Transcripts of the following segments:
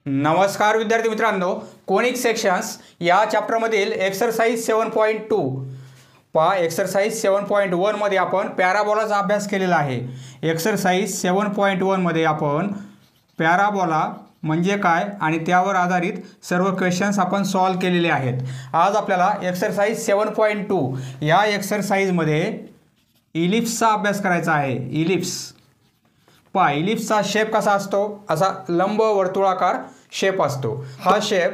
नमस्कार विद्यार्थी मित्रांनो, कोनिक सेक्शन्स या चॅप्टरमधील एक्सरसाइज 7.2 पहा. एक्सरसाइज 7.1 मध्ये आपण पॅराबोलाचा अभ्यास केलेला आहे. एक्सरसाइज 7.1 मध्ये आपण पॅराबोला म्हणजे काय आणि त्यावर आधारित सर्व क्वेश्चन्स आपण सॉल्व केलेले आहेत. आज आपल्याला एक्सरसाइज 7.2 या एक्सरसाइजमध्ये इलिप्सचा अभ्यास करायचा आहे. इलिप्स पहा, इलिप्सचा शेप कसा असतो? असा लंब वर्तुळाकार शेप असतो. हा शेप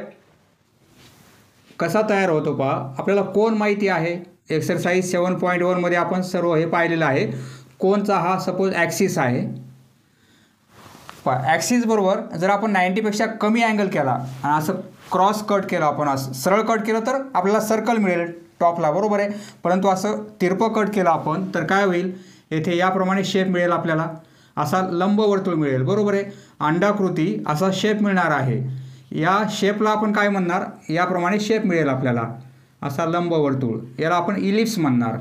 कसा तयार होतो पहा. आपल्याला कोन माहिती आहे. एक्सरसाइज 7.1 मध्ये आपण सर्व हे पाहिलेलं आहे. कोनचा हा सपोज ॲक्सिस आहे. पहा, ॲक्सिस बरोबर जर आपण 90 पेक्षा कमी अँगल केला आणि असं क्रॉस कट केला, आपण असं सरळ कट केलं तर आपल्याला सर्कल मिळेल टॉपला, बरोबर आहे. परंतु असं तिरपं कट केलं आपण तर काय होईल? येथे याप्रमाणे शेप मिळेल आपल्याला. असा लंब वर्तुळ मिळेल, बरोबर आहे. अंडाकृती असा शेप मिळणार आहे. या शेपला आपण काय म्हणणार? याप्रमाणे शेप मिळेल आपल्याला असा लंब वर्तुळ, याला आपण इलिप्स म्हणणार.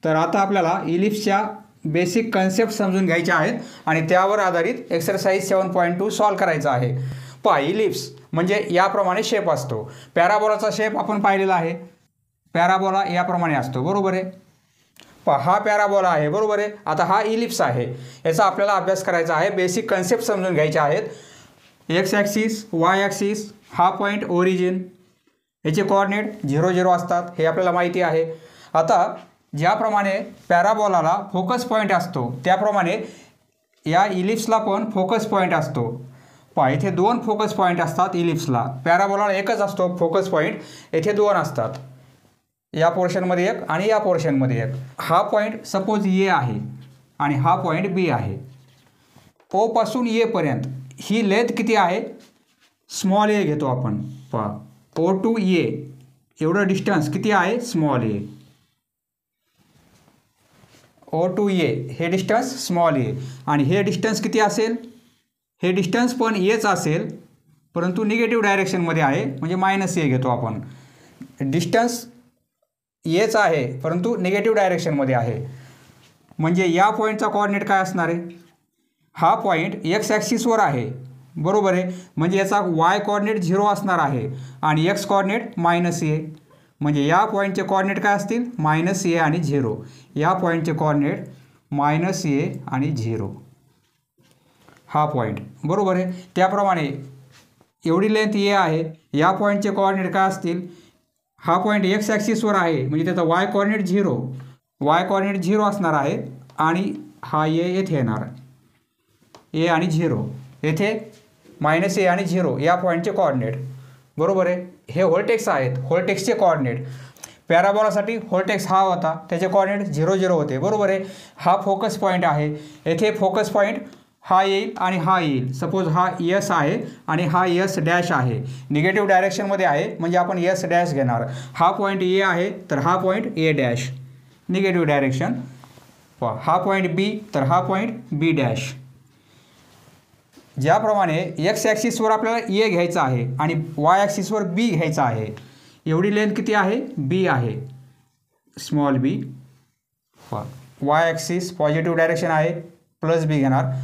तर आता आपल्याला इलिप्सच्या बेसिक कन्सेप्ट समजून घ्यायच्या आहेत आणि त्यावर आधारित एक्सरसाइज 7.2 सॉल्व करायचा आहे. पहा, इलिप्स म्हणजे याप्रमाणे शेप असतो. पॅराबोलाचा शेप आपण पाहिलेला आहे. पॅराबोला याप्रमाणे असतो, बरोबर आहे. हा पॅराबोला आहे, बरोबर आहे. आता हा इलिप्स आहे. याचा आपल्याला अभ्यास करायचा आहे. बेसिक कन्सेप्ट समजून घ्यायचे आहेत. एक्स ॲक्सिस, वाय ॲक्सिस, हा पॉईंट ओरिजिन, याचे कोऑर्डिनेट 0 0 असतात, हे आपल्याला माहिती आहे. आता ज्याप्रमाणे पॅराबोलाला फोकस पॉईंट असतो त्याप्रमाणे या इलिप्सला पण फोकस पॉईंट असतो. पहा, इथे 2 फोकस पॉईंट असतात इलिप्सला. पॅराबोलाला एकच असतो फोकस पॉईंट, येथे 2 असतात. या पोर्शनमध्ये एक आणि या पोर्शनमध्ये एक. हा पॉईंट सपोज ए आहे आणि हा पॉईंट बी आहे. ओ पासून ए पर्यंत ही लेंथ किती आहे? स्मॉल ए घेतो आपण. पहा, ओ टू ए एवढं डिस्टन्स किती आहे? स्मॉल ए. ओ टू ए हे डिस्टन्स स्मॉल ए. आणि हे डिस्टन्स किती असेल? हे डिस्टन्स पण एच असेल, परंतु निगेटिव्ह डायरेक्शनमध्ये आहे, म्हणजे मायनस ए घेतो आपण. डिस्टन्स एच आहे परंतु निगेटिव्ह डायरेक्शनमध्ये आहे. म्हणजे या पॉईंटचा कोऑर्डिनेट काय असणार आहे? हा पॉईंट एक्स ॲक्सिसवर आहे, बरोबर आहे. म्हणजे याचा वाय कोऑर्डिनेट 0 असणार आहे आणि एक्स कोऑर्डिनेट मायनस ए. म्हणजे या पॉईंटचे कोऑर्डिनेट काय असतील? मायनस ए आणि 0. या पॉईंटचे कोऑर्डिनेट मायनस ए आणि 0. हा पॉईंट, बरोबर आहे. त्याप्रमाणे एवढी लेंथ ए आहे. या पॉईंटचे कोऑर्डिनेट काय असतील? हा पॉईंट एक्स ॲक्सिसवर आहे म्हणजे त्याचा वाय कोऑर्डिनेट 0. वाय कोऑर्डिनेट 0 असणार आहे आणि हा ए येथे येणार. ए आणि 0 येथे मायनस ए आणि 0 या पॉईंटचे कोऑर्डिनेट, बरोबर आहे. हे व्होल्टेक्स आहेत, व्होल्टेक्सचे कोऑर्डिनेट. पॅराबोलासाठी व्होल्टेक्स हा होता, त्याचे कोऑर्डिनेट 0 0 होते, बरोबर आहे. हा फोकस पॉईंट आहे. येथे फोकस पॉईंट हा येईल आणि हा येईल. सपोज हा यस आहे आणि हा यस डॅश आहे. निगेटिव्ह डायरेक्शनमध्ये आहे म्हणजे आपण यस डॅश घेणार. हा पॉईंट ए आहे तर हा point A dash, negative direction. हा पॉईंट बी तर हा पॉईंट बी डॅश. ज्याप्रमाणे एक्स ॲक्सिसवर आपल्याला ए घ्यायचा आहे आणि वाय ॲक्सिसवर बी घ्यायचा आहे. एवढी लेंथ किती आहे? बी आहे, स्मॉल बी. वाय ॲक्सिस पॉझिटिव्ह डायरेक्शन आहे, प्लस बी घेणार.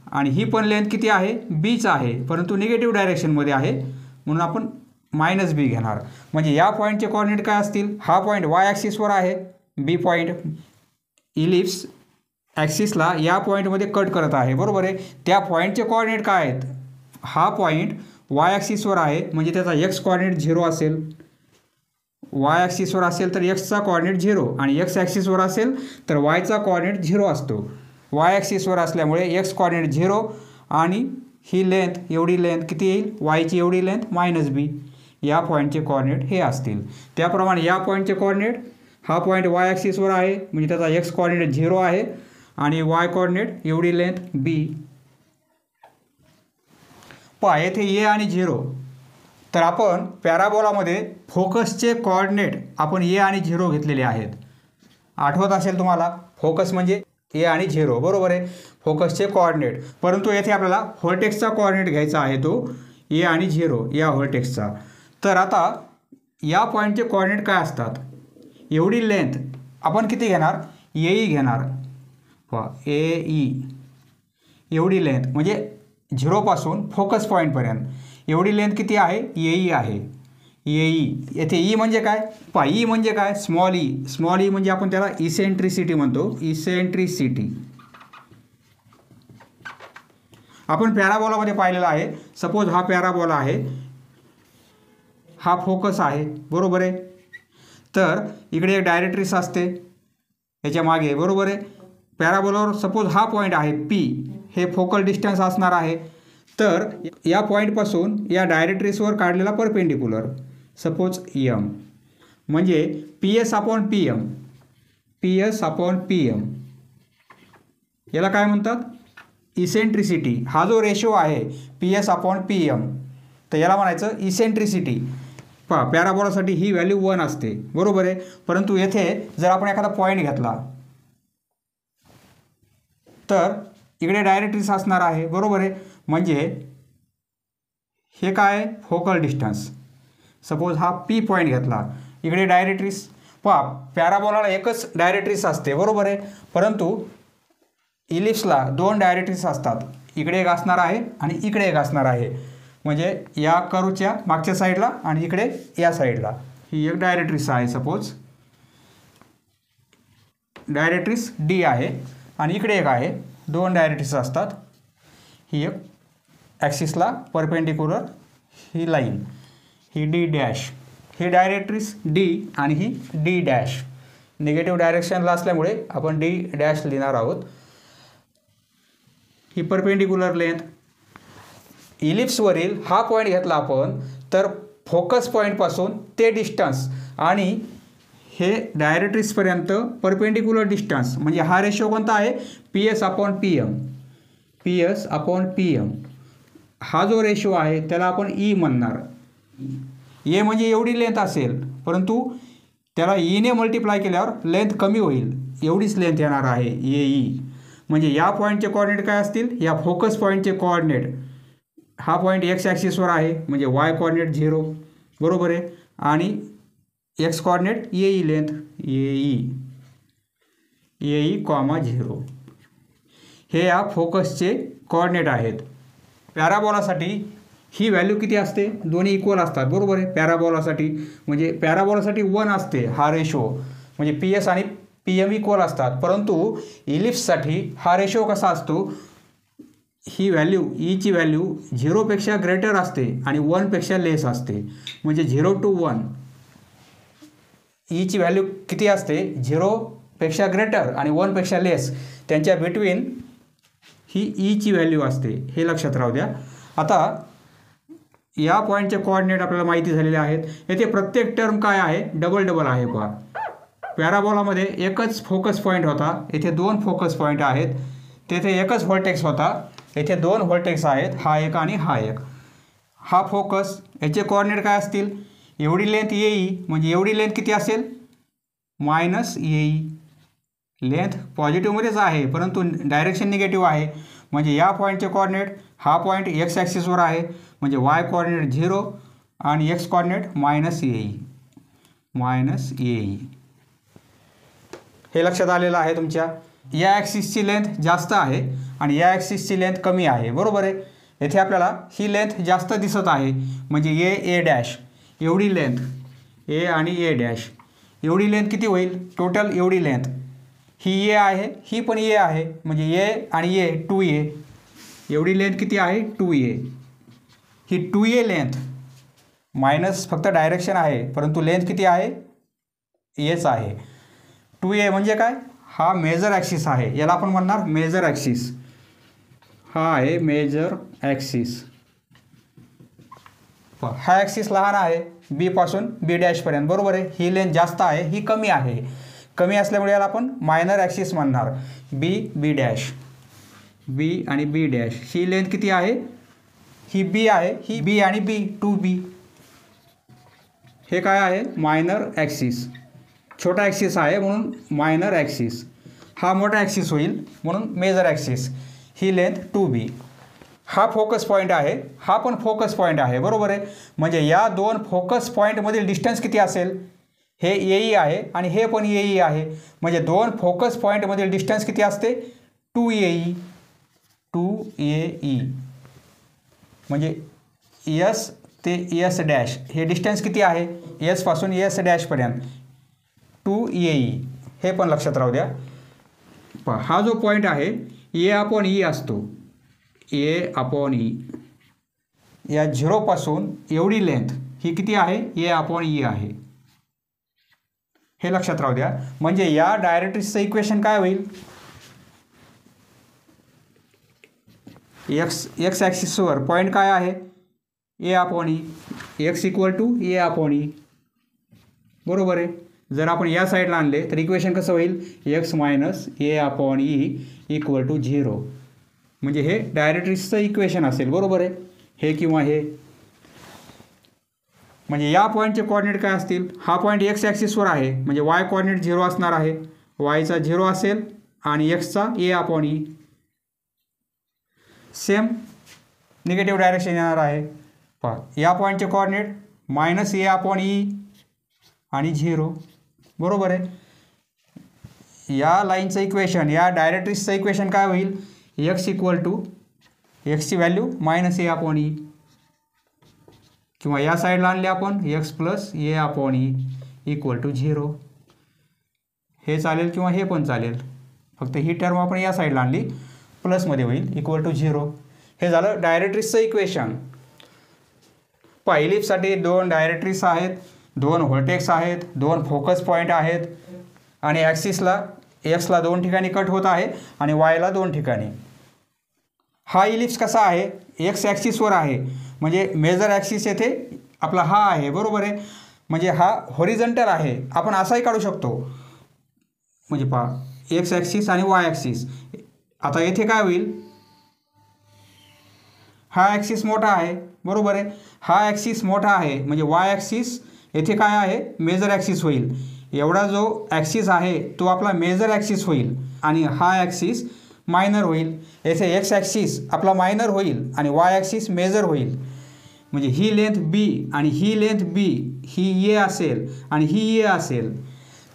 आणि ही पण लेंथ किती आहे? बीच आहे, परंतु निगेटिव्ह डायरेक्शनमध्ये आहे म्हणून आपण मायनस बी घेणार. म्हणजे या पॉईंटचे कोऑर्डिनेट काय असतील? हा पॉईंट वाय ॲक्सिसवर आहे, बी पॉईंट इलिप्स ॲक्सिसला या पॉईंटमध्ये कट करत आहे, बरोबर आहे. त्या पॉईंटचे कोऑर्डिनेट काय आहेत? हा पॉईंट वाय ॲक्सिसवर आहे म्हणजे त्याचा एक्स कोऑर्डिनेट 0 असेल. वाय ॲक्सिसवर असेल तर एक्सचा कोऑर्डिनेट 0 आणि एक्स ॲक्सिसवर असेल तर वायचा कोऑर्डिनेट 0 असतो. वाय ॲक्सिसवर असल्यामुळे एक्स कोऑर्डिनेट 0 आणि ही लेंथ, एवढी लेंथ किती येईल? वायची एवढी लेंथ मायनस बी. या पॉईंटचे कोऑर्डिनेट हे असतील. त्याप्रमाणे या पॉईंटचे कोऑर्डिनेट, हा पॉईंट वाय ॲक्सिसवर आहे म्हणजे त्याचा एक्स कोऑर्डिनेट 0 आहे आणि वाय कोऑर्डिनेट एवढी लेंथ बी. पहा, येथे ए आणि 0. तर आपण पॅराबोलामध्ये फोकसचे कोऑर्डिनेट आपण ए आणि 0 घेतलेले आहेत. आठवत असेल तुम्हाला, फोकस म्हणजे ए आणि 0, बरोबर आहे. फोकसचे कोऑर्डिनेट. परंतु येथे आपल्याला व्होल्टेक्सचा कोऑर्डिनेट घ्यायचा आहे, तो ए आणि 0 या व्होल्टेक्सचा. तर आता या पॉईंटचे कोऑर्डिनेट काय असतात? एवढी लेंथ आपण किती घेणार? ए ई घेणार. ए ई एवढी लेंथ म्हणजे 0 पासून फोकस पॉईंटपर्यंत. एवढी लेंथ किती आहे, ए आहे. येथे ई म्हणजे काय, ई म्हणजे काय, स्मॉल ई म्हणजे आपण त्याला इसेंट्रिसिटी म्हणतो. इसेंट्रिसिटी आपण पॅराबोलामध्ये पाहिलेला आहे. सपोज हा पॅराबोला आहे, हा फोकस आहे, बरोबर आहे. तर इकडे एक डायरेक्ट्रिक्स असते याच्या मागे, बरोबर आहे. पॅराबोलावर सपोज हा पॉईंट आहे पी, हे फोकल डिस्टन्स असणार आहे. तर या पॉईंटपासून या डायरेक्ट्रिक्सवर काढलेला परपेंडिक्युलर सपोज एम म्हणजे P S upon P M. P S upon P M याला काय म्हणतात, इसेंट्रिसिटी. हा जो रेशो आहे P S upon P M, तर याला म्हणायचं इसेंट्रिसिटी. पॅराबोलासाठी ही व्हॅल्यू 1 असते, बरोबर आहे. परंतु येथे जर आपण एखादा पॉईंट घेतला तर इकडे डायरेक्ट्रिक्स असणार आहे, बरोबर आहे. म्हणजे हे काय, फोकल डिस्टन्स. सपोज हा पी पॉईंट घेतला, इकडे डायरेक्ट्रिक्स. पॅराबोलाला एकच डायरेक्ट्रिक्स असते, बरोबर आहे. परंतु इलिप्सला 2 डायरेक्ट्रिक्स असतात. इकडे एक असणार आहे आणि इकडे एक असणार आहे. म्हणजे या कर्वच्या मागच्या साईडला आणि इकडे या साईडला ही एक डायरेक्ट्रिक्स आहे. सपोज डायरेक्ट्रिक्स डी आहे आणि इकडे एक आहे. 2 डायरेक्ट्रिक्स असतात. ही एक ॲक्सिसला परपेंडिक्युलर ही लाईन, ही डी डॅश, ही डायरेक्ट्रिक्स डी आणि ही डी डॅश. निगेटिव्ह डायरेक्शनला असल्यामुळे आपण डी डॅश लिहिणार आहोत. ही परपेंडिक्युलर लेंथ. इलिप्सवरील हा पॉईंट घेतला आपण तर फोकस पॉईंटपासून ते डिस्टन्स आणि हे डायरेक्ट्रिक्सपर्यंत परपेंडिक्युलर डिस्टन्स म्हणजे हा रेशो कोणता आहे, P S upon P M. P S upon P M हा जो रेशो आहे त्याला आपण ई म्हणणार. ए म्हणजे एवढी लेंथ असेल, परंतु त्याला ईने मल्टिप्लाय केल्यावर लेंथ कमी होईल, एवढीच लेंथ येणार आहे ए ई. म्हणजे या पॉईंटचे कोऑर्डिनेट काय असतील, या फोकस पॉईंटचे कोऑर्डिनेट. हा पॉईंट एक्स ॲक्सिसवर आहे म्हणजे वाय कोऑर्डिनेट 0, बरोबर आहे. आणि एक्स कोऑर्डिनेट ए ई लेंथ ए ई कॉमा 0 हे या फोकसचे कोऑर्डिनेट आहेत. पॅराबोलासाठी ही व्हॅल्यू किती असते, दोन्ही इक्वल असतात, बरोबर आहे. पॅराबोलासाठी म्हणजे पॅराबोलासाठी 1 असते हा रेशो, म्हणजे पी एस आणि पी एम इक्वल असतात. परंतु इलिप्ससाठी हा रेशो कसा असतो, ही व्हॅल्यू ईची व्हॅल्यू 0पेक्षा ग्रेटर असते आणि 1पेक्षा लेस असते. म्हणजे 0 to 1 ईची व्हॅल्यू किती असते, 0पेक्षा ग्रेटर आणि 1पेक्षा लेस, त्यांच्या बिटवीन ही ईची व्हॅल्यू असते. हे लक्षात राहू द्या. आता या पॉईंटचे कोऑर्डिनेट आपल्याला माहिती झालेले आहेत. येथे प्रत्येक टर्म काय आहे, डबल आहे. पहा पॅराबोलामध्ये एकच फोकस पॉईंट होता, येथे 2 फोकस पॉईंट आहेत. तेथे एकच व्हर्टेक्स होता, येथे 2 व्हर्टेक्स आहेत, हा एक आणि हा एक. हा फोकस, याचे कोऑर्डिनेट काय असतील, एवढी लेंथ येई म्हणजे एवढी लेंथ किती असेल, मायनस येई. लेंथ पॉझिटिव्हमध्येच आहे परंतु डायरेक्शन निगेटिव्ह आहे. म्हणजे या पॉईंटचे कोऑर्डिनेट, हा पॉईंट एक्स ॲक्सिसवर आहे म्हणजे वाय कोऑर्डिनेट 0 आणि एक्स कोऑर्डिनेट मायनस येई. हे लक्षात आलेलं आहे तुमच्या. या ॲक्सिसची लेंथ जास्त आहे आणि या ॲक्सिसची लेंथ कमी आहे, बरोबर आहे. येथे आपल्याला ही लेंथ जास्त दिसत आहे म्हणजे ए डॅश एवढी लेंथ, ए आणि ए डॅश एवढी लेंथ किती होईल, टोटल एवढी लेंथ. ही ए आहे, ही पण ए आहे म्हणजे ए आणि ए 2a. एवढी लेंथ किती आहे, 2a. ही 2a लेंथ मायनस फक्त डायरेक्शन आहे परंतु लेंथ किती आहे, एच आहे. 2a म्हणजे काय, हा मेजर ॲक्सिस आहे, याला आपण म्हणणार मेजर ॲक्सिस. हा आहे मेजर ॲक्सिस. हा ॲक्सिस लहान आहे बी पासून बी डॅशपर्यंत, बरोबर आहे. ही लेंथ जास्त आहे, ही कमी आहे. कमी असल्यामुळे याला आपण मायनर ॲक्सिस म्हणणार. बी डॅश, बी आणि बी डॅश ही लेंथ किती आहे, ही बी आहे, ही बी आणि बी 2b. हे काय आहे, मायनर ॲक्सिस. छोटा ॲक्सिस आहे म्हणून मायनर ॲक्सिस. हा मोठा ॲक्सिस होईल म्हणून मेजर ॲक्सिस. ही लेंथ 2b. हा फोकस पॉईंट आहे, हा पण फोकस पॉईंट आहे, बरोबर आहे. म्हणजे या 2 फोकस पॉईंटमधील डिस्टन्स किती असेल, हे ए आहे आणि हे पण ए आहे. म्हणजे 2 फोकस पॉईंटमधील डिस्टन्स किती असते, 2a. म्हणजे एस ते एस डॅश हे डिस्टन्स किती आहे, एसपासून एस डॅशपर्यंत 2AE, हे पण लक्षात राहू द्या. हा जो पॉईंट आहे A/E असतो, A/E या 0 पासून एवढी लेंथ ही किती आहे, A/E आहे, हे लक्षात राहू द्या. म्हणजे या डायरेक्ट्रिक्सचं इक्वेशन काय होईल, एक्स ॲक्सिसवर पॉईंट काय आहे, A/E, x equal to A/E, बरोबर आहे. जर आपण या साईडला आणले तर इक्वेशन कसं होईल, x minus A/E equal to 0. म्हणजे हे डायरेक्ट्रिक्सचं इक्वेशन असेल, बरोबर आहे, हे किंवा हे. म्हणजे या पॉईंटचे कोऑर्डिनेट काय असतील, हा पॉईंट एक्स ॲक्सिसवर आहे म्हणजे वाय कोऑर्डिनेट 0 असणार आहे, वायचा 0 असेल आणि एक्सचा A/E. सेम निगेटिव्ह डायरेक्शन येणार आहे. पहा या पॉईंटचे कोऑर्डिनेट मायनस A/E आणि 0, बरोबर आहे. या लाईनचं इक्वेशन, या डायरेक्ट्रिक्सचं इक्वेशन काय होईल, एक्स इक्वल टू एक्सची व्हॅल्यू मायनस A/E, किंवा या साईडला आणले आपण x plus A/E equal to 0, हे चालेल किंवा हे पण चालेल. फक्त ही टर्म आपण या साईडला आणली, प्लसमध्ये होईल इक्वल टू 0. हे झालं डायरेक्ट्रिक्सचं इक्वेशन. इलिप्ससाठी 2 डायरेक्ट्रिक्स आहेत, 2 व्हर्टेक्स आहेत, 2 फोकस पॉईंट आहेत आणि ॲक्सिसला एक्सला 2 ठिकाणी कट होत आहे आणि वायला 2 ठिकाणी. हा इलिप्स कसा आहे, एक्स ॲक्सिसवर आहे म्हणजे मेजर ॲक्सिस येथे आपला हा आहे, बरोबर आहे. म्हणजे हा हॉरिझॉन्टल आहे, आपण असाही काढू शकतो. म्हणजे पहा एक्स ॲक्सिस आणि वाय ॲक्सिस. आता येथे काय होईल, हा ॲक्सिस मोठा आहे, बरोबर आहे. हा ॲक्सिस मोठा आहे म्हणजे वाय ॲक्सिस येथे काय आहे, मेजर ॲक्सिस होईल. एवढा जो ॲक्सिस आहे तो आपला मेजर ॲक्सिस होईल आणि हा ॲक्सिस मायनर होईल. येथे एक्स ॲक्सिस आपला मायनर होईल आणि वाय ॲक्सिस मेजर होईल. म्हणजे ही लेंथ B आणि ही लेंथ B ही A असेल आणि ही A असेल.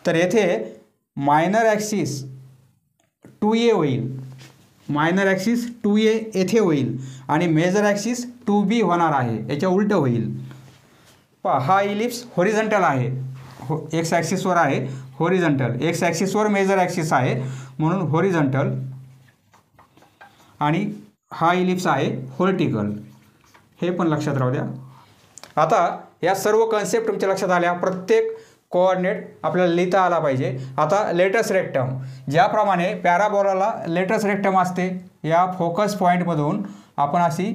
तर येथे मायनर ॲक्सिस 2A होईल, मायनर ॲक्सिस 2A येथे होईल आणि मेजर ॲक्सिस 2B होणार आहे, याच्या उलटं होईल. पहा हा इलिप्स हॉरिझॉन्टल आहे, एक्स ॲक्सिसवर आहे हॉरिझॉन्टल, एक्स ॲक्सिसवर मेजर ॲक्सिस आहे म्हणून हॉरिझॉन्टल, आणि हा इलिप्स आहे व्हर्टिकल, हे पण लक्षात राहू द्या. आता या सर्व कन्सेप्ट तुमच्या लक्षात आल्या, प्रत्येक कोऑर्डिनेट आपल्याला लिहिता आला पाहिजे. आता लेटस रेक्टम, ज्याप्रमाणे पॅराबोलाला लेटस रेक्टम असते, या फोकस पॉईंटमधून आपण अशी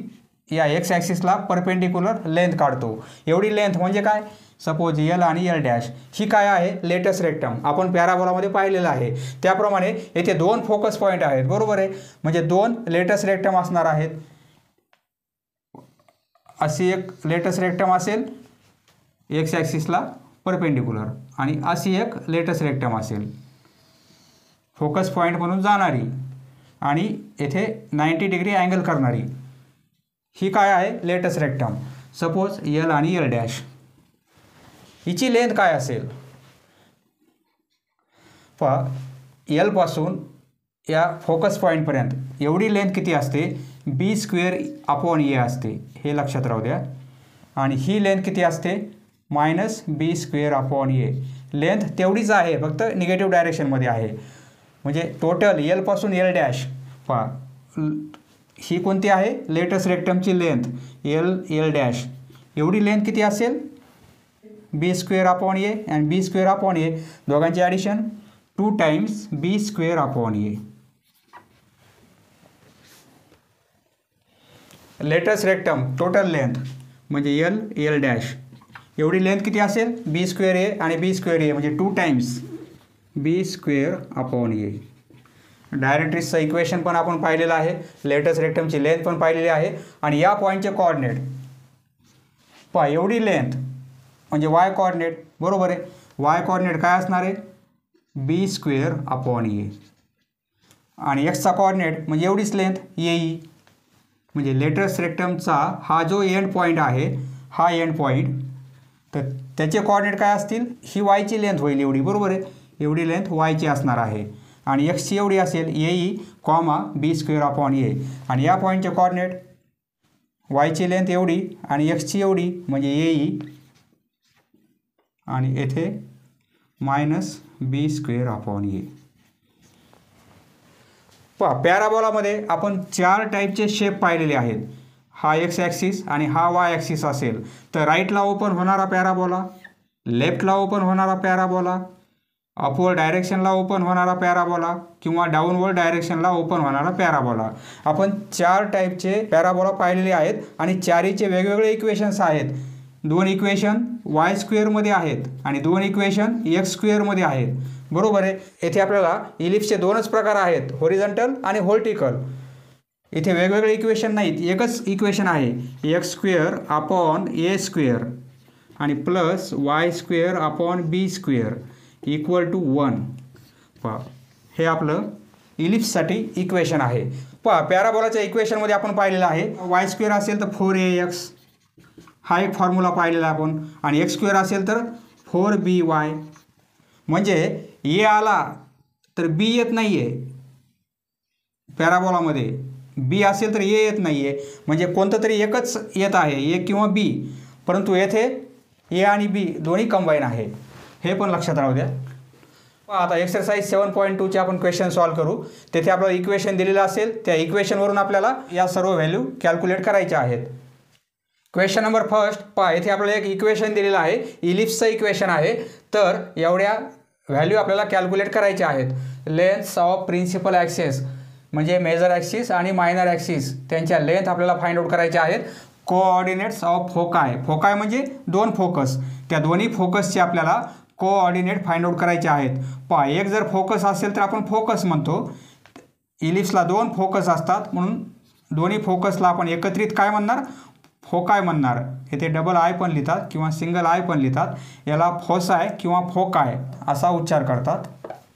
या एक्स ॲक्सिसला परपेंडिक्युलर लेंथ काढतो. एवढी लेंथ म्हणजे काय, सपोज L आणि L डॅश, ही काय आहे, लेटस रेक्टम. आपण पॅराबोलामध्ये पाहिलेलं आहे. त्याप्रमाणे येथे 2 फोकस पॉईंट आहेत, बरोबर आहे. म्हणजे 2 लेटस रेक्टम असणार आहेत. अशी एक लेटस रेक्टम असेल एक्स ॲक्सिसला परपेंडिक्युलर आणि अशी एक लेटस रेक्टम असेल फोकस पॉईंट म्हणून जाणारी आणि येथे 90 डिग्री अँगल करणारी. ही काय आहे, लेटस रेक्टम. सपोज L आणि L डॅश, हिची लेंथ काय असेल, पहा L पासून या फोकस पॉईंटपर्यंत एवढी लेंथ किती असते, B² असते, हे लक्षात राहू द्या. आणि ही लेंथ किती असते, -B². लेंथ तेवढीच आहे, फक्त निगेटिव्ह डायरेक्शनमध्ये आहे. म्हणजे टोटल L पासून L डॅश, पहा ही कोणती आहे, लेटस रेक्टमची लेंथ L डॅश, एवढी लेंथ किती असेल, B² आणि B² दोघांची addition 2 times B². Latus rectum total length म्हणजे L डॅश, एवढी लेंथ किती असेल, B² आणि B² म्हणजे 2 टाइम्स B². डायरेक्ट्रिक्सचं इक्वेशन पण आपण पाहिलेलं आहे, लेटस रेक्टमची लेंथ पण पाहिलेली आहे. आणि या पॉईंटचे कोऑर्डिनेट पहा, एवढी लेंथ म्हणजे वाय कोऑर्डिनेट, बरोबर आहे. वाय कोऑर्डिनेट काय असणार आहे, B² आणि एक्सचा कोऑर्डिनेट म्हणजे एवढीच लेंथ AE. म्हणजे लेटस रेक्टमचा हा जो एंड पॉईंट आहे, हा एंड पॉईंट, तर त्याचे कोऑर्डिनेट काय असतील, ही वायची लेंथ होईल एवढी, बरोबर आहे. एवढी लेंथ वायची असणार आहे आणि एक्सची एवढी असेल AE, B². आणि या पॉईंटचे कोऑर्डिनेट वायची लेंथ एवढी आणि एक्सची एवढी म्हणजे AE आणि येथे -b² पहा पॅराबोलामध्ये आपण 4 टाईपचे शेप पाहिलेले आहेत. हा एक्स ॲक्सिस आणि हा वाय ॲक्सिस असेल तर राईटला ओपन होणारा पॅराबोला, लेफ्टला ओपन होणारा पॅराबोला, अपवर्ड डायरेक्शनला ओपन होणारा पॅराबोला किंवा डाऊनवर्ड डायरेक्शनला ओपन होणारा पॅराबोला. आपण 4 टाईपचे पॅराबोला पाहिलेले आहेत आणि चारीचे वेगवेगळे इक्वेशन्स आहेत. 2 इक्वेशन y² मध्ये आहेत आणि 2 इक्वेशन x² मध्ये आहेत. बरोबर आहे. येथे आपल्याला इलिप्सचे 2च प्रकार आहेत, हॉरिझॉन्टल आणि व्हर्टिकल. इथे वेगवेगळे इक्वेशन नाहीत, एकच इक्वेशन आहे x² अपॉन a² आणि plus y² upon b² equal to 1. पहा हे आपलं इलिप्ससाठी इक्वेशन आहे. पहा पॅराबोलाच्या इक्वेशनमध्ये आपण पाहिलेलं आहे y² असेल तर 4ax हा एक फॉर्म्युला पाहिलेला आपण आणि x² असेल तर 4by. म्हणजे ए आला तर बी येत नाही आहे पॅराबोलामध्ये, बी असेल तर ए येत नाही आहे. म्हणजे कोणतं तरी एकच येत आहे, ए किंवा बी, परंतु येथे ए आणि बी दोन्ही कंबाईन आहे, हे पण लक्षात राहू द्या. आता एक्सरसाइज 7.2चे आपण क्वेश्चन सॉल्व करू. तेथे आपल्याला इक्वेशन दिलेलं असेल, त्या इक्वेशनवरून आपल्याला या सर्व व्हॅल्यू कॅल्क्युलेट करायच्या आहेत. क्वेश्चन नंबर फर्स्ट पहा, येथे आपल्याला एक इक्वेशन दिलेलं आहे, इलिप्सचं इक्वेशन आहे. तर एवढ्या व्हॅल्यू आपल्याला कॅल्क्युलेट करायच्या आहेत. लेंथ्स ऑफ प्रिन्सिपल ॲक्सिस म्हणजे मेजर ॲक्सिस आणि मायनर ॲक्सिस त्यांच्या लेंथ आपल्याला फाइंड आउट करायच्या आहेत. कोऑर्डिनेट्स ऑफ फोकाय, फोकाय म्हणजे 2 फोकस, त्या दोन्ही फोकसचे आपल्याला कोऑर्डिनेट फाइंड आउट करायचे आहेत. पहा एक जर फोकस असेल तर आपण फोकस म्हणतो, इलिप्सला 2 फोकस असतात म्हणून दोन्ही फोकसला आपण एकत्रित काय म्हणणार, फोकाय म्हणणार. येथे डबल आय पण लिहितात किंवा सिंगल आय पण लिहितात, याला फोसाय किंवा फोकाय असा उच्चार करतात.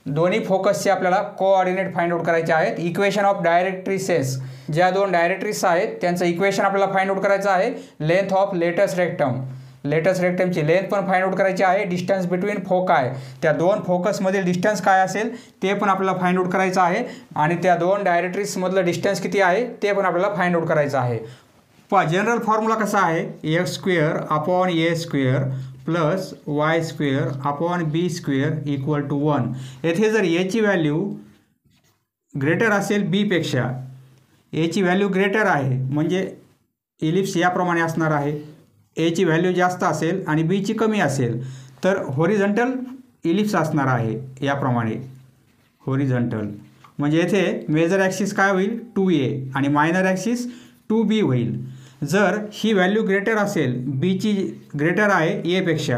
दोन्ही फोकसचे आपल्याला कोऑर्डिनेट फाइंड आउट करायचे आहेत. इक्वेशन ऑफ डायरेक्ट्रिसेस, ज्या 2 डायरेक्ट्रिस आहेत त्यांचं इक्वेशन आपल्याला फाइंड आउट करायचं आहे. Length of latus rectum, latus रेक्टमची लेंथ पण फाइंड आउट करायची आहे. डिस्टन्स बिटवीन फोकाय, त्या 2 फोकसमधील डिस्टन्स काय असेल ते पण आपल्याला फाइंड आउट करायचं आहे आणि त्या 2 डायरेक्ट्रिसमधलं डिस्टन्स किती आहे ते पण आपल्याला फाइंड आउट करायचं आहे. पहा जनरल फॉर्म्युला कसा आहे, x² upon a² plus y² upon b² equal to 1. येथे जर एची व्हॅल्यू ग्रेटर असेल बीपेक्षा, एची व्हॅल्यू ग्रेटर आहे म्हणजे इलिप्स याप्रमाणे असणार आहे. एची व्हॅल्यू जास्त असेल आणि बीची कमी असेल तर हॉरिझॉन्टल इलिप्स असणार आहे याप्रमाणे हॉरिझॉन्टल. म्हणजे येथे मेजर ॲक्सिस काय होईल 2a आणि मायनर ॲक्सिस 2b होईल. जर ही व्हॅल्यू ग्रेटर असेल, बीची ग्रेटर आहे एपेक्षा,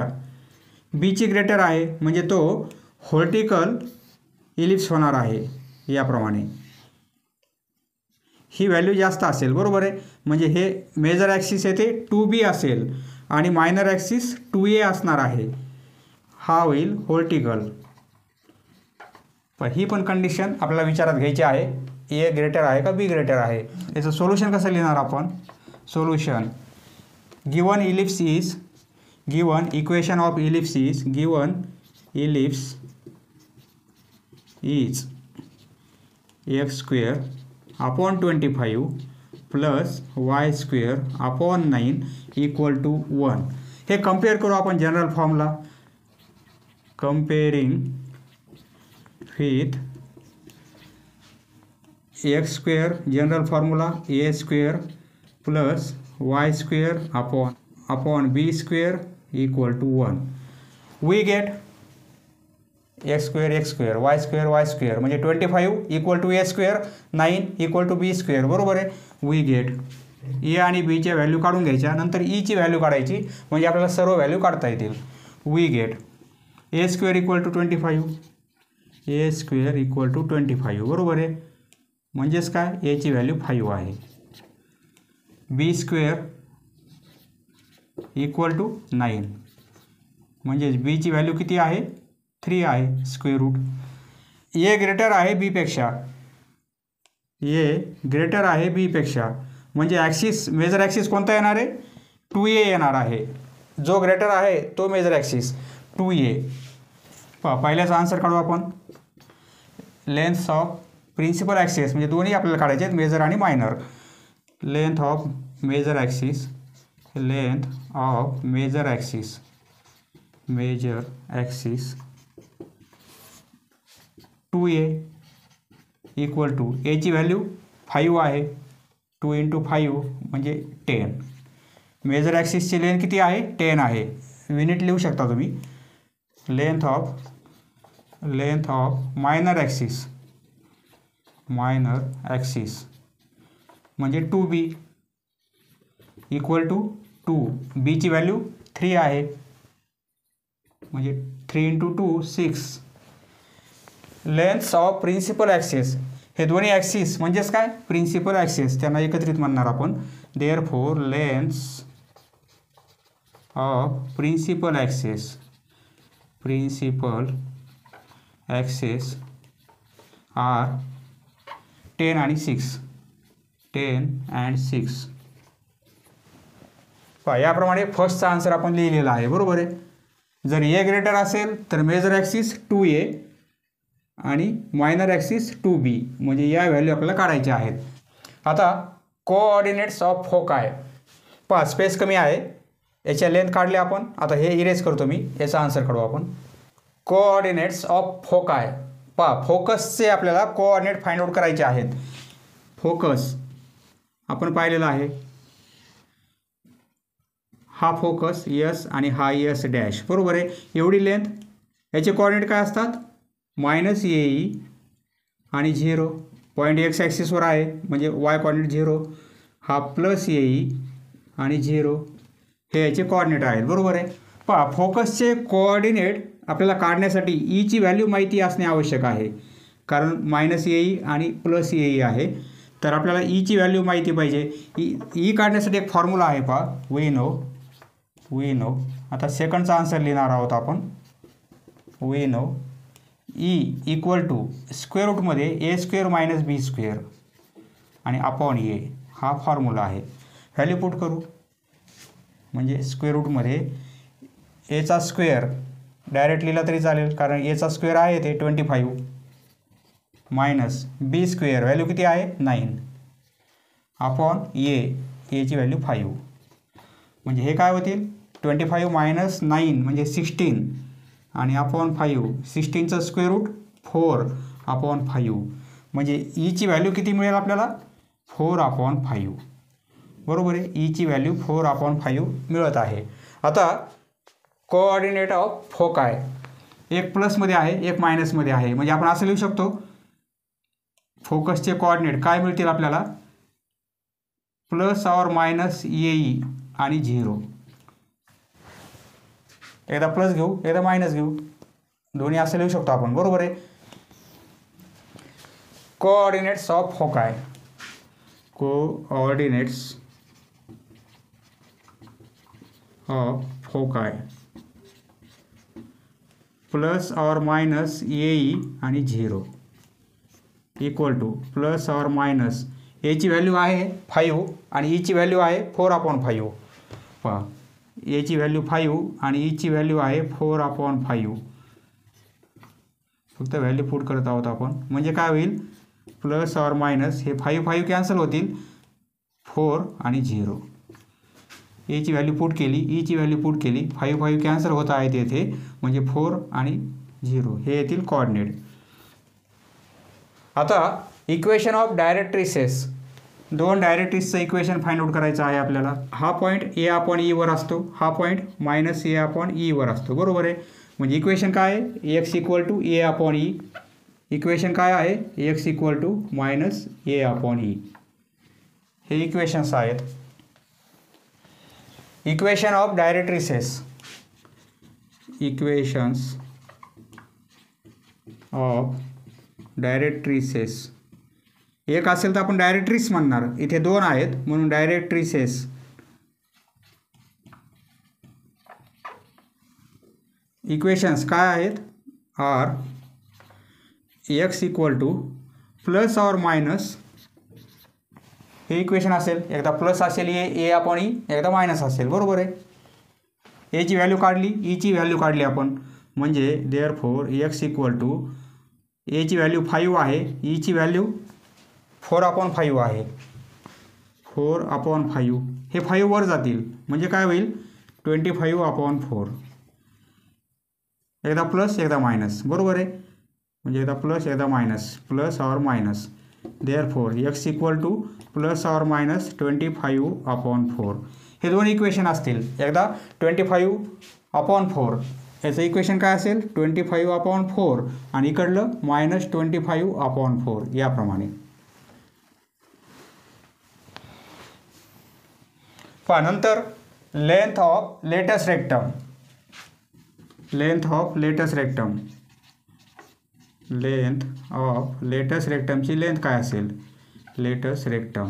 बीची ग्रेटर आहे म्हणजे तो व्हर्टिकल इलिप्स होणार आहे याप्रमाणे. ही व्हॅल्यू जास्त असेल, बरोबर आहे. म्हणजे हे मेजर ॲक्सिस येथे 2b असेल आणि मायनर ॲक्सिस 2a असणार आहे, हा होईल व्हर्टिकल. पण ही पण कंडिशन आपल्याला विचारात घ्यायची आहे, ए ग्रेटर आहे का बी ग्रेटर आहे. याचं सोल्युशन कसं लिहिणार आपण, solution given ellipse is, given equation of ellipse is, given ellipse is x² upon 25 plus y² upon 9 equal to 1. हे कंपेअर करू आपण जनरल फॉर्मला, comparing with x² general formula a² plus y² upon b² equal to 1. We get x² y² म्हणजे 25 equal to a², 9 equal to b², बरोबर आहे. We get ए आणि बीच्या value काढून घ्यायच्या, नंतर ईची व्हॅल्यू काढायची म्हणजे आपल्याला सर्व व्हॅल्यू काढता येतील. We get a² equal to 25, a² equal to 25, बरोबर आहे. म्हणजेच काय, एची व्हॅल्यू 5 आहे. b² इक्वल टू 9 म्हणजे बीची व्हॅल्यू किती आहे 3 आहे स्क्वेअर रूट. ए ग्रेटर आहे बीपेक्षा, ए ग्रेटर आहे बीपेक्षा म्हणजे ॲक्सिस मेजर ॲक्सिस कोणता येणार आहे 2a येणार आहे. जो ग्रेटर आहे तो मेजर ॲक्सिस 2a. पहिल्याचा आन्सर काढू आपण. लेंथ ऑफ प्रिन्सिपल ॲक्सिस म्हणजे दोन्ही आपल्याला काढायचे आहेत, मेजर आणि minor. Length of major axis, length of major axis two a equal to एची व्हॅल्यू 5 आहे, 2 × 5 म्हणजे 10. मेजर ॲक्सिसची लेंथ किती आहे? 10 आहे. युनिट लिहू शकता तुम्ही. लेंथ ऑफ मायनर ॲक्सिस म्हणजे 2b इक्वल टू 2. बीची व्हॅल्यू 3 आहे म्हणजे 3 × 2 6. लेंथ्स ऑफ प्रिन्सिपल ॲक्सिस, हे दोन्ही ॲक्सिस म्हणजेच काय? प्रिन्सिपल ॲक्सिस, त्यांना एकत्रित म्हणणार आपण. Therefore lengths of principal axis are 10 आणि 6. पहा, याप्रमाणे फर्स्टचा आन्सर आपण लिहिलेला आहे. बरोबर आहे. जर ए ग्रेटर असेल तर मेजर ॲक्सिस 2a आणि मायनर ॲक्सिस 2b, म्हणजे या व्हॅल्यू आपल्याला काढायच्या आहेत. आता कोऑर्डिनेट्स ऑफ फोकाय. पहा, स्पेस कमी आहे, याच्या लेंथ काढले आपण. आता हे इरेज करतो मी, याचा आन्सर काढू आपण. Coordinates of foci. पहा, फोकसचे आपल्याला कोऑर्डिनेट फाइंड आउट करायचे आहेत. फोकस आपण पाहिलेला आहे, हा फोकस यस आणि हा यस डॅश. बरोबर आहे. एवढी लेंथ, याचे कोऑर्डिनेट काय असतात? -AE आणि 0. पॉईंट एक्स ॲक्सिसवर आहे म्हणजे वाय कोऑर्डिनेट 0. हा +AE आणि 0 हे याचे कोऑर्डिनेट आहेत. बरोबर आहे. पहा, फोकसचे कोऑर्डिनेट आपल्याला काढण्यासाठी ईची व्हॅल्यू माहिती असणे आवश्यक आहे, कारण -AE आणि +AE आहे. तर आपल्याला ईची व्हॅल्यू माहिती पाहिजे. ई काढण्यासाठी एक फॉर्म्युला आहे. पहा, वी नो. आता सेकंडचा आन्सर लिहिणार आहोत आपण. We know e equal to square रूटमध्ये a² - b² आणि अपॉन ए, हा फॉर्म्युला आहे. व्हॅल्यू पुट करू म्हणजे स्क्वेअर रूटमध्ये एचा स्क्वेअर डायरेक्ट लिहिला तरी चालेल, कारण एचा स्क्वेअर आहे ते 25 मायनस b², व्हॅल्यू किती आहे? 9 अपॉन एची व्हॅल्यू 5. म्हणजे हे काय होतील? 25 - 9 म्हणजे 16 आणि अपॉन 5. 16चं स्क्वेअर रूट 4 अपॉन 5 म्हणजे ईची व्हॅल्यू किती मिळेल आपल्याला? 4/5. बरोबर आहे. ईची व्हॅल्यू 4/5 मिळत आहे. आता कोऑर्डिनेट ऑफ फोकाय, एक प्लसमध्ये आहे, एक मायनसमध्ये आहे. म्हणजे आपण असं लिहू शकतो, फोकसचे कोऑर्डिनेट काय मिळतील आपल्याला? +or-AE आणि 0. एकदा प्लस घेऊ, एकदा मायनस घेऊ, दोन्ही असं लिहू शकतो आपण. बरोबर आहे. Coordinates of फोकाय. +or-AE आणि 0 इक्वल टू +or- एची व्हॅल्यू आहे 5 आणि ईची व्हॅल्यू आहे 4/5. पहा, एची व्हॅल्यू 5 आणि ईची व्हॅल्यू आहे 4/5. फक्त व्हॅल्यू पुट करत आहोत आपण. म्हणजे काय होईल? +or- हे 5 कॅन्सल होतील, 4 आणि 0. एची व्हॅल्यू पुट केली, ईची व्हॅल्यू पुट केली, 5 कॅन्सल होत आहेत येथे, म्हणजे 4 आणि 0 हे येतील कोऑर्डिनेट. आता इक्वेशन ऑफ डायरेक्ट्रिसेस. 2 डायरेक्ट्रिसचं इक्वेशन फाइंड आउट करायचं आहे आपल्याला. हा पॉईंट a/E वर असतो, हा पॉईंट -a/E वर असतो. बरोबर आहे. म्हणजे इक्वेशन काय आहे? x = a/E. इक्वेशन काय आहे? x = -a/E. हे इक्वेशन्स आहेत. Equation of directrices. Equations of directrices. एक असेल तर आपण डायरेक्ट्रिस म्हणणार, इथे 2 आहेत म्हणून डायरेक्ट्रिसेस. इक्वेशन्स काय आहेत? आर x = +or- हे इक्वेशन असेल, एकदा प्लस असेल a/E, एकदा मायनस असेल. बरोबर आहे. एची व्हॅल्यू काढली, ईची व्हॅल्यू काढली आपण, म्हणजे देअरफॉर x = एची व्हॅल्यू 5 आहे, ईची व्हॅल्यू 4/5 आहे. 4/5 हे 5 वर जातील म्हणजे काय होईल 25/4 एकदा प्लस एकदा मायनस बरोबर आहे म्हणजे एकदा प्लस एकदा minus plus or minus therefore x equal to plus or minus 25/4 हे दोन इक्वेशन असतील एकदा 25/4 याचं इक्वेशन काय असेल 25/4 आणि इकडलं मायनस 25/4 याप्रमाणे पहा नंतर length of latus rectum length of latus रेक्टमची लेंथ काय असेल लेटेस्ट रेक्टम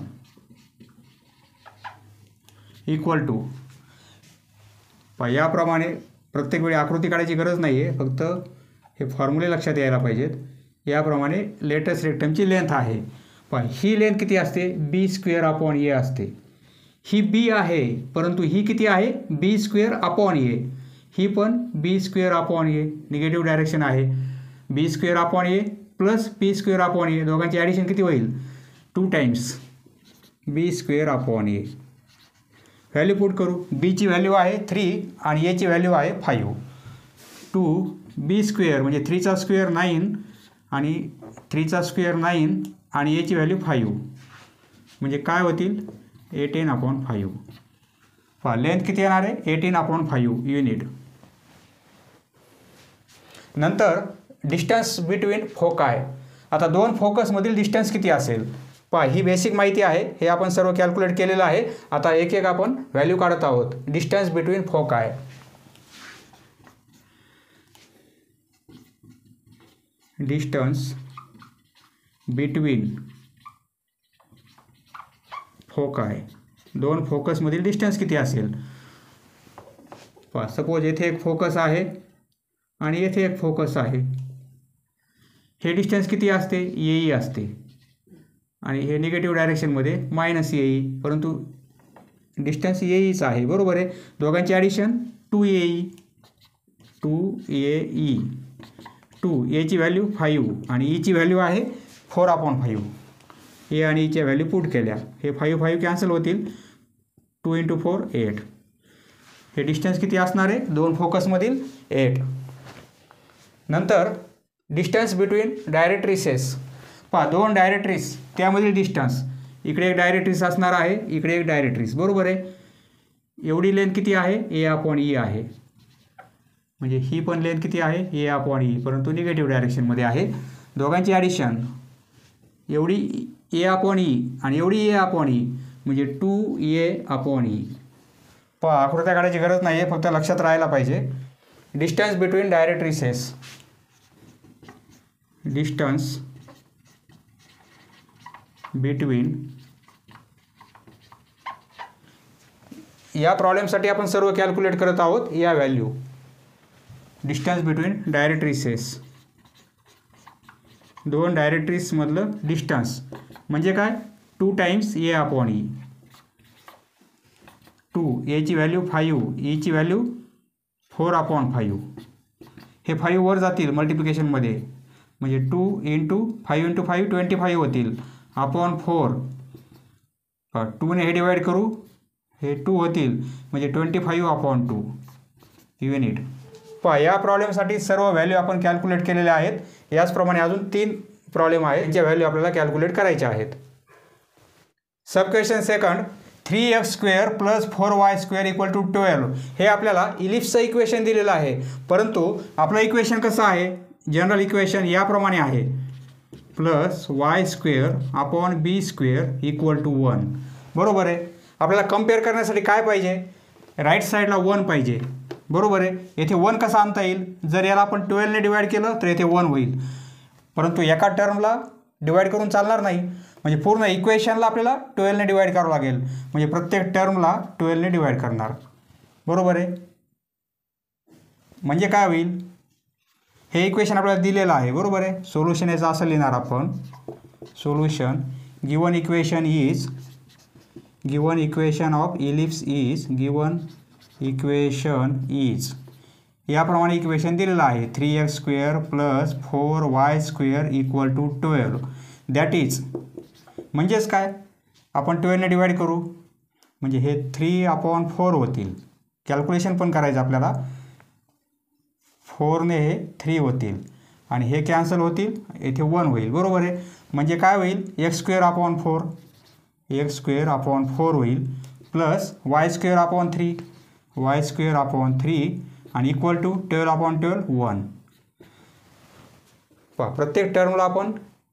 इक्वल टू याप्रमाणे प्रत्येक वेळी आकृती काढायची गरज नाही आहे फक्त हे फॉर्म्युले लक्षात यायला पाहिजेत याप्रमाणे लेटेस्ट रेक्टमची लेंथ आहे पण ही लेंथ किती असते b² असते ही b आहे परंतु ही किती आहे b² ही पण b² निगेटिव्ह डायरेक्शन आहे b² प्लस p² दोघांची ॲडिशन किती होईल 2 टाइम्स b² व्हॅल्यू पुट करू बीची व्हॅल्यू आहे 3 आणि एची व्हॅल्यू आहे 5 2b² म्हणजे 3² 9 आणि 3² 9 आणि एची व्हॅल्यू 5 म्हणजे काय होतील 18/5 पहा लेंथ किती येणार आहे 18/5 युनिट नंतर डिस्टन्स बिटवीन फोकाय आता दोन फोकसमधील डिस्टन्स किती असेल पहा ही बेसिक माहिती आहे हे आपण सर्व कॅल्क्युलेट केलेलं आहे आता एक एक आपण व्हॅल्यू काढत आहोत डिस्टन्स बिटवीन फोकाय डिस्टन्स बिटवीन फोकाय दोन फोकसमधील डिस्टन्स किती असेल पहा सपोज येथे एक फोकस आहे आणि येथे एक फोकस आहे हे डिस्टन्स किती असते ए असते आणि हे निगेटिव्ह डायरेक्शनमध्ये मायनस ए परंतु डिस्टन्स एच आहे बरोबर आहे दोघांची ॲडिशन 2 एची व्हॅल्यू 5 आणि ईची व्हॅल्यू आहे 4/5 ए आणि ईच्या व्हॅल्यू पुट केल्या हे 5 कॅन्सल होतील 2 × 4 8 हे डिस्टन्स किती असणार आहे दोन फोकसमधील 8 नंतर डिस्टन्स बिटवीन डायरेक्ट्रिसेस पहा दोन डायरेक्ट्रिस त्यामधील डिस्टन्स इकडे एक डायरेक्ट्रिस असणार आहे इकडे एक डायरेक्ट्रिस बरोबर आहे एवढी लेंथ किती आहे a/e आहे म्हणजे ही पण लेंथ किती आहे a/e परंतु निगेटिव्ह डायरेक्शनमध्ये आहे दोघांची ॲडिशन एवढी a/e आणि एवढी a/e म्हणजे 2a/e पहा आकृत्या काढायची गरज नाही आहे फक्त लक्षात राहायला पाहिजे distance between directrices distance between या प्रॉब्लेमसाठी आपण सर्व कॅल्क्युलेट करत आहोत या व्हॅल्यू डिस्टन्स बिटवीन डायरेक्ट्रिसेस दोन डायरेक्ट्रिसमधलं डिस्टन्स म्हणजे काय 2 टाइम्स a/e 2 एची व्हॅल्यू 5 ईची व्हॅल्यू 4/5 हे 5 वर जातील मल्टिप्लिकेशनमध्ये म्हणजे 2 × 5 × 5 25 होतील /4 2 ने हे डिवाइड करू हे 2 होतील म्हणजे 25/2 युनिट पहा या प्रॉब्लेमसाठी सर्व व्हॅल्यू आपण कॅल्क्युलेट केलेल्या आहेत याचप्रमाणे अजून 3 प्रॉब्लेम आहेत ज्या व्हॅल्यू आपल्याला कॅल्क्युलेट करायच्या आहेत सब क्वेश्चन सेकंड 3x² + 4y² = 12 हे आपल्याला इलिप्सचं इक्वेशन दिलेलं आहे परंतु आपलं इक्वेशन कसं आहे जनरल इक्वेशन याप्रमाणे आहे +y² / b² = 1 बरोबर आहे आपल्याला कंपेअर करण्यासाठी काय पाहिजे राईट साईडला 1 पाहिजे बरोबर आहे येथे 1 कसा आणता येईल जर याला आपण 12 ने डिवाइड केलं तर येथे 1 होईल परंतु एका टर्मला डिवाइड करून चालणार नाही म्हणजे पूर्ण इक्वेशनला आपल्याला 12 ने डिवाइड करावं लागेल म्हणजे प्रत्येक टर्मला 12 ने डिवाइड करणार बरोबर आहे म्हणजे काय होईल हे इक्वेशन आपल्याला दिलेलं आहे बरोबर आहे सोल्युशन याचं असं लिहिणार आपण solution given equation is given equation of ellipse is given equation is याप्रमाणे इक्वेशन दिलेलं आहे 3x² + 4y² = 12 दॅट इज म्हणजेच काय आपण 12 ने डिवाइड करू म्हणजे हे 3/4 होतील. कॅल्क्युलेशन पण करायचं आपल्याला. 4ने हे 3 होतील आणि हे कॅन्सल होतील, इथे 1 होईल. बरोबर आहे. म्हणजे काय होईल, x²/4 x²/4 होईल प्लस y²/3 y²/3 आणि इक्वल टू 12/12 1. पहा, प्रत्येक टर्मला आपण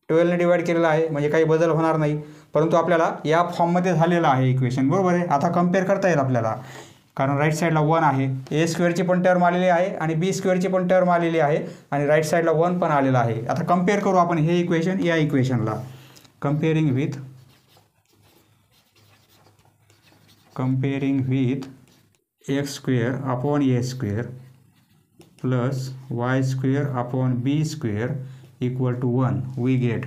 12ने डिवाइड केलेला आहे, म्हणजे काही बदल होणार नाही. परंतु आपल्याला या फॉर्ममध्ये झालेलं आहे इक्वेशन. बरोबर आहे. आता कम्पेअर करता येईल आपल्याला, कारण राईट साईडला 1 आहे. a² पण टर्म आलेली आहे आणि b² पण टर्म आलेली आहे आणि राईट साईडला 1 पण आलेला आहे. आता कम्पेअर करू आपण हे इक्वेशन या इक्वेशनला. Comparing with x²/a² plus y²/b² equal to 1 we get.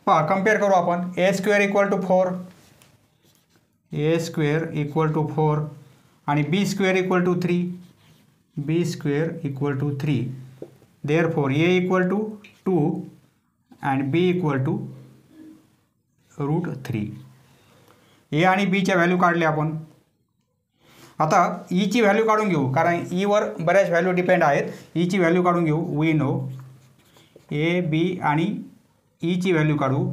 पहा, कम्पेअर करू आपण. a² इक्वल टू 4 a² आणि b² equal to 3 therefore a equal to 2 and b equal to √3. A आणि बीच्या व्हॅल्यू काढले आपण. आता ईची व्हॅल्यू काढून घेऊ, कारण ईवर बऱ्याच व्हॅल्यू डिपेंड आहेत. ईची व्हॅल्यू काढून घेऊ. वी नो ए बी आणि ईची व्हॅल्यू काढू.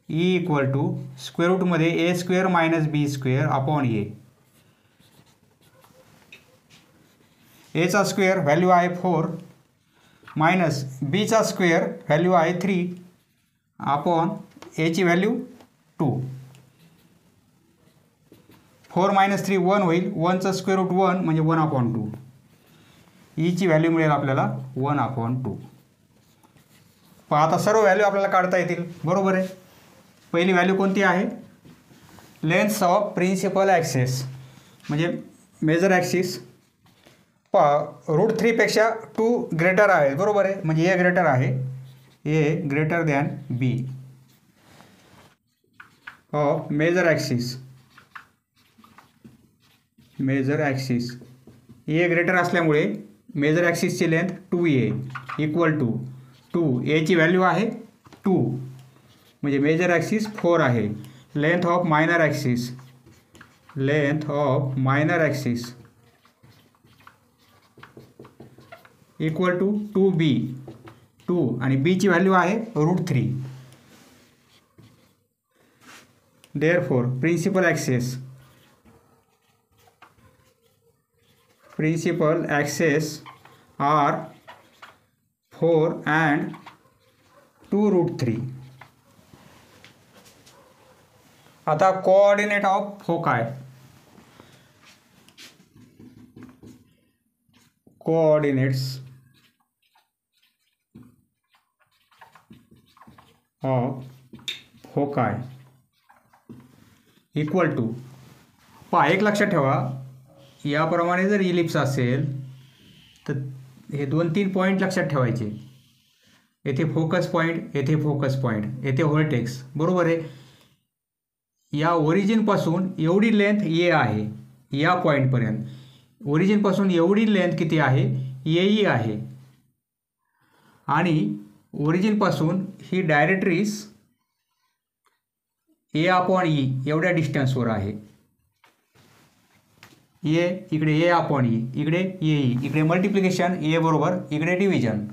ई इक्वल टू स्क्वेअर रूटमध्ये a² minus b² upon a. एचा स्क्वेअर व्हॅल्यू आहे 4 मायनस बीचा स्क्वेअर व्हॅल्यू आहे 3 अपॉन एची व्हॅल्यू 2. 4 मायनस 3 1 होईल. 1चा स्क्वेअर रूट 1 म्हणजे 1/2. ईची व्हॅल्यू मिळेल आपल्याला 1/2. पण आता सर्व व्हॅल्यू आपल्याला काढता येतील. बरोबर आहे. पहिली व्हॅल्यू कोणती आहे, लेंथ ऑफ प्रिन्सिपल ॲक्सिस म्हणजे मेजर ॲक्सिस. पहा, √3 पेक्षा 2 ग्रेटर आहे. बरोबर आहे. म्हणजे ए ग्रेटर आहे, a greater than b of major axis. A greater असल्यामुळे मेजर ॲक्सिसची लेंथ 2a इक्वल टू 2 एची व्हॅल्यू आहे 2 म्हणजे मेजर ॲक्सिस 4 आहे. Length of minor axis equal to 2b 2 आणि बीची व्हॅल्यू आहे √3. Therefore principal axes are 4 and 2√3. आता coordinate of foci. Coordinates of foci equal to. पहा, एक लक्षात ठेवा, याप्रमाणे जर इलिप्स असेल तर हे 2-3 पॉईंट लक्षात ठेवायचे. येथे फोकस पॉईंट, येथे फोकस पॉईंट, येथे व्हर्टेक्स. बरोबर आहे. या ओरिजिनपासून एवढी लेंथ ए आहे, या पॉईंटपर्यंत ओरिजिनपासून एवढी लेंथ किती आहे, ए आहे. आणि ओरिजिनपासून ही डायरेक्ट्रिस a/e एवढ्या डिस्टन्सवर आहे. ए इकडे a/e, इकडे ए, इकडे मल्टिप्लिकेशन ए बरोबर, इकडे डिव्हिजन,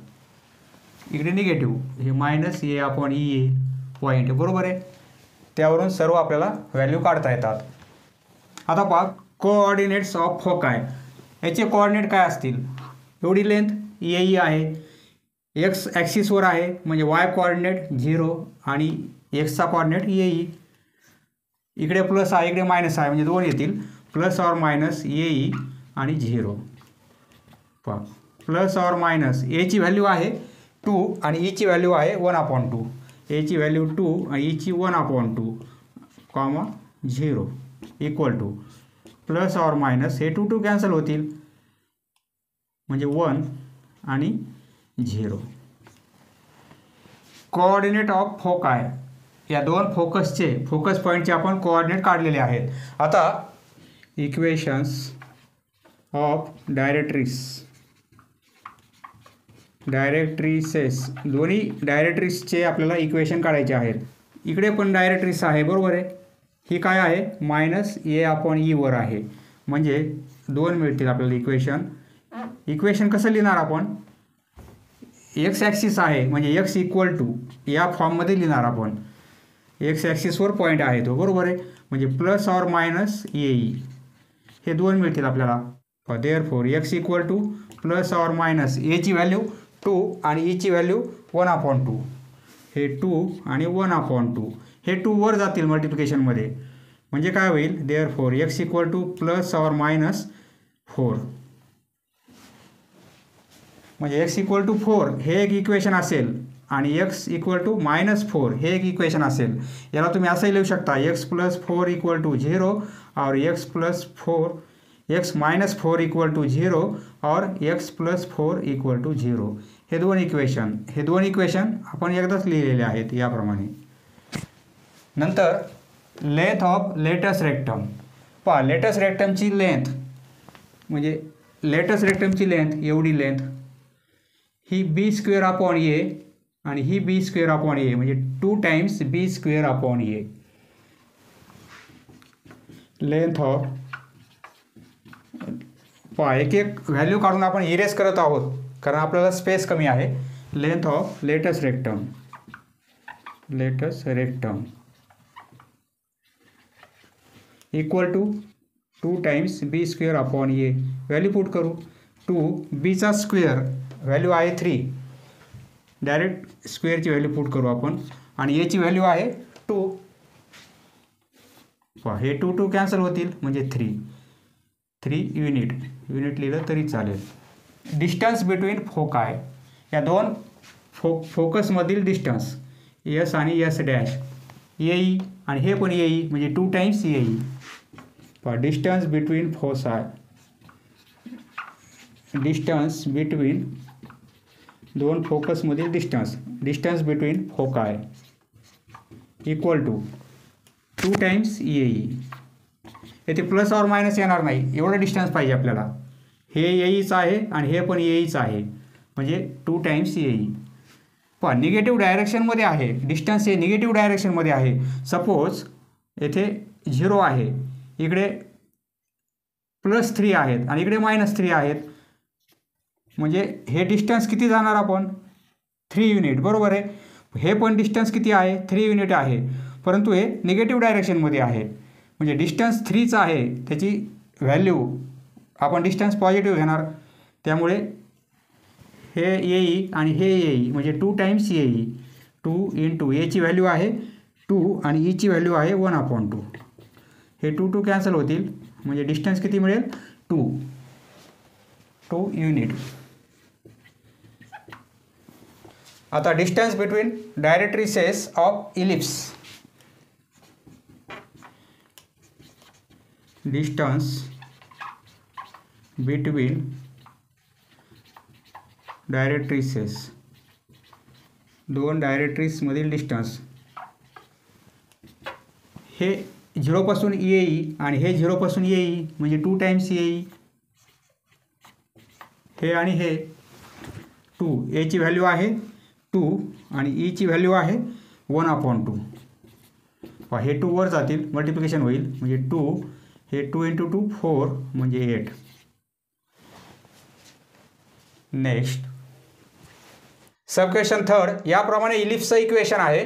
इकडे निगेटिव्ह, हे मायनस a/e पॉईंट. बरोबर आहे. त्यावरून सर्व आपल्याला व्हॅल्यू काढता येतात. आता पहा, कोऑर्डिनेट्स ऑफ फोकाय. याचे कोऑर्डिनेट काय असतील, एवढी लेंथ ए आहे, एक्स ॲक्सिसवर आहे म्हणजे वाय कोऑर्डिनेट 0 आणि एक्सचा कोऑर्डिनेट ए. इकडे प्लस आहे, इकडे मायनस आहे म्हणजे 2 येतील. प्लस ऑर मायनस ए आणि 0. पहा, प्लस ऑर मायनस एची व्हॅल्यू आहे 2 आणि ईची व्हॅल्यू आहे 1/2. एची व्हॅल्यू 2 आणि ईची 1/2 comma 0 equal to plus or minus हे 2 कॅन्सल होतील म्हणजे 1 आणि 0. Coordinate of foci. या दोन फोकस पॉईंटचे आपण कोऑर्डिनेट काढलेले आहेत. आता इक्वेशन्स ऑफ डायरेक्ट्रिसेस दोन्ही डायरेक्ट्रिसचे आपल्याला इक्वेशन काढायचे आहेत. इकडे पण डायरेक्ट्रिस आहे. बरोबर आहे. ही काय आहे मायनस ए अपॉन ई वर आहे, म्हणजे 2 मिळतील आपल्याला इक्वेशन कसं लिहिणार आपण, एक्स ॲक्सिस आहे म्हणजे एक्स इक्वल टू या फॉर्ममध्ये लिहिणार आपण, एक्स ॲक्सिसवर पॉईंट आहे तो, बरोबर आहे, म्हणजे plus or minus A E हे 2 मिळतील आपल्याला. Therefore x equal to plus or minus एची व्हॅल्यू 2 आणि ईची व्हॅल्यू 1/2, हे 2 आणि 1/2 हे 2 वर जातील मल्टिप्लिकेशनमध्ये, म्हणजे काय होईल therefore x equal to plus or minus 4, म्हणजे एक्स इक्वल टू 4 हे एक इक्वेशन असेल आणि एक्स इक्वल टू -4 हे एक इक्वेशन असेल. याला तुम्ही असंही लिहू शकता एक्स प्लस 4 इक्वल टू 0 और एक्स मायनस 4 इक्वल टू 0 और एक्स प्लस 4 इक्वल टू 0. हे दोन इक्वेशन आपण एकदाच लिहिलेले आहेत याप्रमाणे. नंतर लेंथ ऑफ लेटस रेक्टम. पहा लेटस रेक्टमची लेंथ म्हणजे लेटस रेक्टमची लेंथ एवढी लेंथ, ही b² अपॉन ए आणि ही b² अपॉन ए म्हणजे 2 times b² upon A. Length of पहा एक एक व्हॅल्यू काढून आपण इरेज करत आहोत कारण आपल्याला स्पेस कमी आहे. Length of latus rectum equal to 2 times b² upon a. Value put करू 2 बीचा स्क्वेअर व्हॅल्यू आहे 3, डायरेक्ट स्क्वेअरची व्हॅल्यू पुट करू आपण आणि एची व्हॅल्यू आहे 2. हे 2 कॅन्सल होतील म्हणजे 3 युनिट लिहिलं तरी चालेल. डिस्टन्स बिटवीन फोकाय, या दोन फोकसमधील डिस्टन्स एस आणि एस डॅश येई आणि हे पण येई म्हणजे 2 टाइम्स येई. Distance between foci, distance between दोन फोकसमधील distance between foci equal to 2 times येई. येथे प्लस ऑर मायनस येणार नाही, एवढं डिस्टन्स पाहिजे आपल्याला. हे येईच आहे आणि हे पण येईच आहे म्हणजे 2 टाइम्स येई. पण निगेटिव्ह डायरेक्शनमध्ये आहे, डिस्टन्स हे निगेटिव्ह डायरेक्शनमध्ये आहे. सपोज येथे 0 आहे, इकडे +3 आहेत आणि इकडे -3 आहेत, म्हणजे हे डिस्टन्स किती जाणार आपण 3 युनिट, बरोबर आहे. हे पण डिस्टन्स किती आहे 3 युनिट आहे, परंतु हे निगेटिव्ह डायरेक्शनमध्ये आहे म्हणजे डिस्टन्स 3च आहे, त्याची व्हॅल्यू आपण डिस्टन्स पॉझिटिव्ह घेणार. त्यामुळे हे येई आणि हे येई म्हणजे 2 टाइम्स येई. 2 इंटू एची व्हॅल्यू आहे 2 आणि ईची व्हॅल्यू आहे 1/2. हे 2 कॅन्सल होतील म्हणजे डिस्टन्स किती मिळेल 2 युनिट. आता distance between directrices of ellipse. Distance between directrices, दोन डायरेक्ट्रिसमधील डिस्टन्स, हे 0 पासून येई आणि हे 0 पासून येई म्हणजे 2 टाइम्स येई. हे आणि हे 2 एची व्हॅल्यू आहे 2 आणि ईची व्हॅल्यू आहे 1/2. हे 2 वर जातील मल्टिप्लिकेशन होईल म्हणजे 2, हे 2 इंटू 2 4 म्हणजे 8. नेक्स्ट सब क्वेश्चन 3. याप्रमाणे इलिप्सचं इक्वेशन आहे.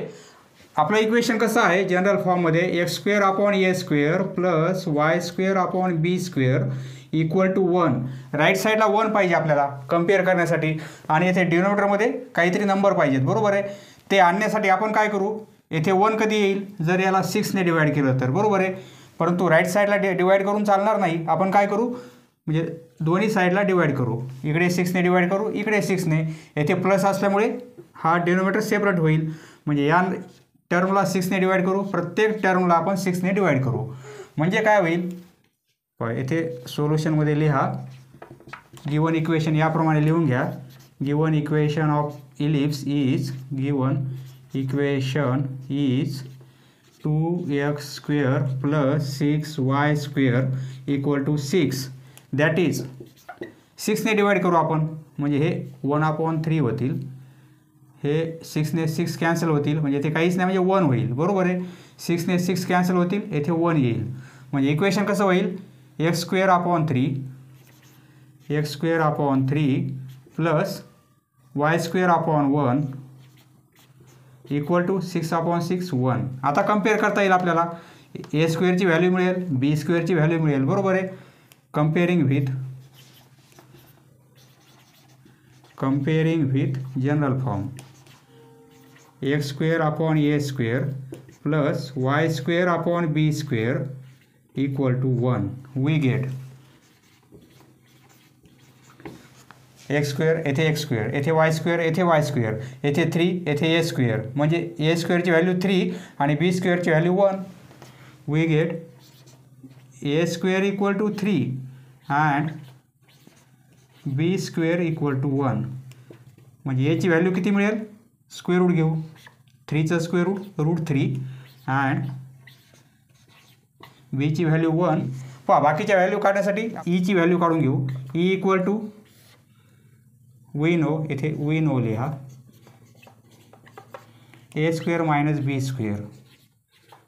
आपलं इक्वेशन कसं आहे जनरल फॉर्ममध्ये x² upon a² plus y² upon b² equal to 1. Right साईडला 1 पाहिजे आपल्याला कम्पेअर करण्यासाठी आणि येथे डिनोमिनेटरमध्ये काहीतरी नंबर पाहिजेत, बरोबर आहे. ते आणण्यासाठी आपण काय करू, येथे 1 कधी येईल जर याला 6ने डिवाइड केलं तर, बरोबर आहे. परंतु राईट साईडला डिवाइड करून चालणार नाही, आपण काय करू म्हणजे दोन्ही साईडला डिवाइड करू. इकडे 6ने डिवाइड करू, इकडे 6ने. येथे प्लस असल्यामुळे हा डिनोमिनेटर सेपरेट होईल म्हणजे या टर्मला 6ने डिवाइड करू, प्रत्येक टर्मला आपण 6ने डिवाइड करू. म्हणजे काय होईल येथे सोल्युशनमध्ये लिहा. गिवन इक्वेशन याप्रमाणे लिहून घ्या. Given equation of ellipse is 2x² plus 6y² equal to 6. That is 6ने डिवाइड करू आपण म्हणजे हे 1/3 होतील. हे 6ने 6 कॅन्सल होतील म्हणजे ते काहीच नाही म्हणजे 1 होईल, बरोबर आहे. 6ने 6 कॅन्सल होतील, येथे 1 येईल. म्हणजे इक्वेशन कसं होईल, x² plus y² equal to 6/6 1. आता कम्पेअर करता येईल आपल्याला. a² व्हॅल्यू मिळेल, b² व्हॅल्यू मिळेल, बरोबर आहे. Comparing with general form x²/a² plus y²/b² equal to 1. We get x², येथे x², येथे y², येथे y², येथे 3, येथे a². म्हणजे a² ची व्हॅल्यू 3 आणि b² ची value 1. We get a² equal to 3 and b² equal to 1. म्हणजे a ची व्हॅल्यू किती मिळेल, स्क्वेअर रूट घेऊ, 3चं स्क्वेअर रूट 3 अँड b ची व्हॅल्यू 1. पहा बाकीच्या व्हॅल्यू काढण्यासाठी e ची व्हॅल्यू काढून घेऊ. e equal to we know, इथे वी नो लिहा, a² - b²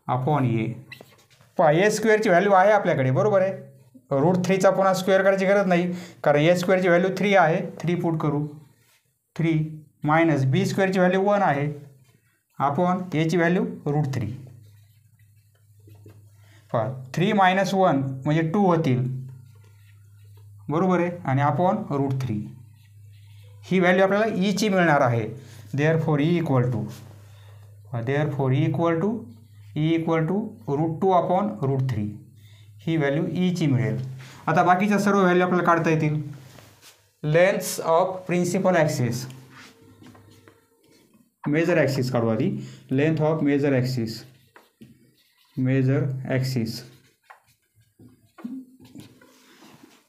अपॉन a. पहा a² ची व्हॅल्यू आहे आपल्याकडे, बरोबर आहे. √3चा पुन्हा स्क्वेअर करायची गरज नाही, कारण a² ची व्हॅल्यू 3 आहे, 3 पुट करू, 3 मायनस b² ची व्हॅल्यू 1 आहे अपॉन a ची व्हॅल्यू √3. पहा 3 - 1 म्हणजे 2 होतील, बरोबर आहे, आणि अपॉन √3. ही व्हॅल्यू आपल्याला e ची मिळणार आहे. Therefore e equal to √2/√3. ही व्हॅल्यू e ची मिळेल. आता बाकीच्या सर्व व्हॅल्यू आपल्याला काढता येतील. Length of principal axis, major axis काढू आधी. लेंथ ऑफ मेजर ॲक्सिस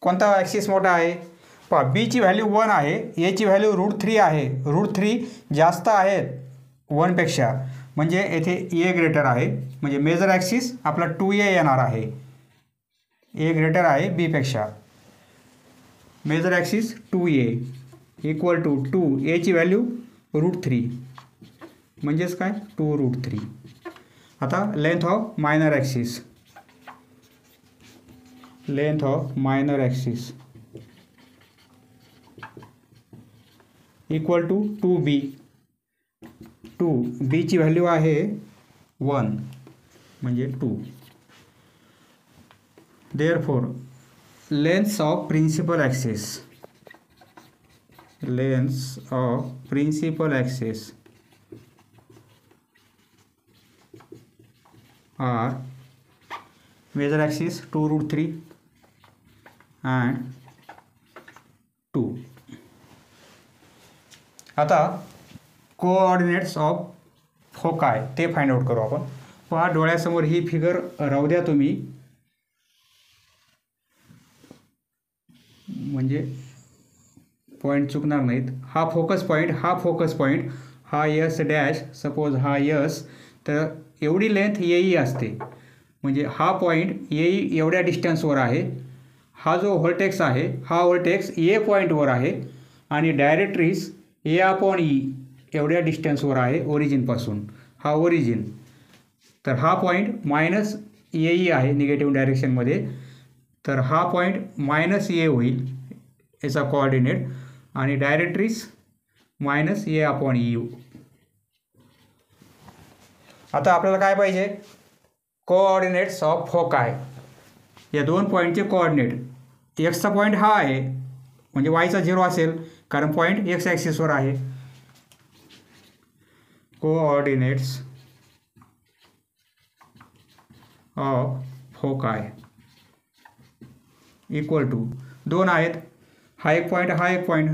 कोणता ॲक्सिस मोठा आहे, पहा बी ची व्हॅल्यू 1 आहे, ए ची व्हॅल्यू √3 आहे. √3 जास्त आहेत 1 पेक्षा, म्हणजे येथे ए ग्रेटर आहे. म्हणजे मेजर ॲक्सिस आपला 2a येणार आहे. ए ग्रेटर आहे बी पेक्षा. Major axis 2a equal to 2, a ची व्हॅल्यू √3 म्हणजेच काय 2√3. आता length of minor axis equal to 2b. 2b ची व्हॅल्यू आहे 1 म्हणजे 2. Therefore length of principal axis are major axis 2√3 and 2. आता कोऑर्डिनेट्स ऑफ फोकाय ते फाइंड आउट करू आपण. पहा डोळ्यासमोर ही फिगर राहू द्या तुम्ही, म्हणजे पॉईंट चुकणार नाहीत. हा फोकस पॉईंट, हा यस डॅश, सपोज हा यस, तर एवढी लेंथ येई असते. म्हणजे हा पॉईंट येई एवढ्या डिस्टन्सवर आहे. हा जो व्हर्टेक्स आहे, हा व्हर्टेक्स ए पॉईंटवर आहे आणि डायरेक्ट्रिस a/e एवढ्या डिस्टन्सवर आहे ओरिजिनपासून. हा ओरिजिन, तर हा पॉईंट मायनस ए आहे निगेटिव्ह डायरेक्शनमध्ये, तर हा पॉईंट -a होईल याचा कोऑर्डिनेट, आणि डायरेक्ट्रिस -a/e. आता आपल्याला काय पाहिजे, कोऑर्डिनेट्स ऑफ फोकाय. या दोन पॉईंटचे कोऑर्डिनेट. एक्सचा पॉईंट हा आहे म्हणजे वायचा 0 असेल, कारण पॉईंट एक्स ॲक्सिसवर आहे. Coordinates of foci equal to 2 आहेत. हा एक पॉईंट,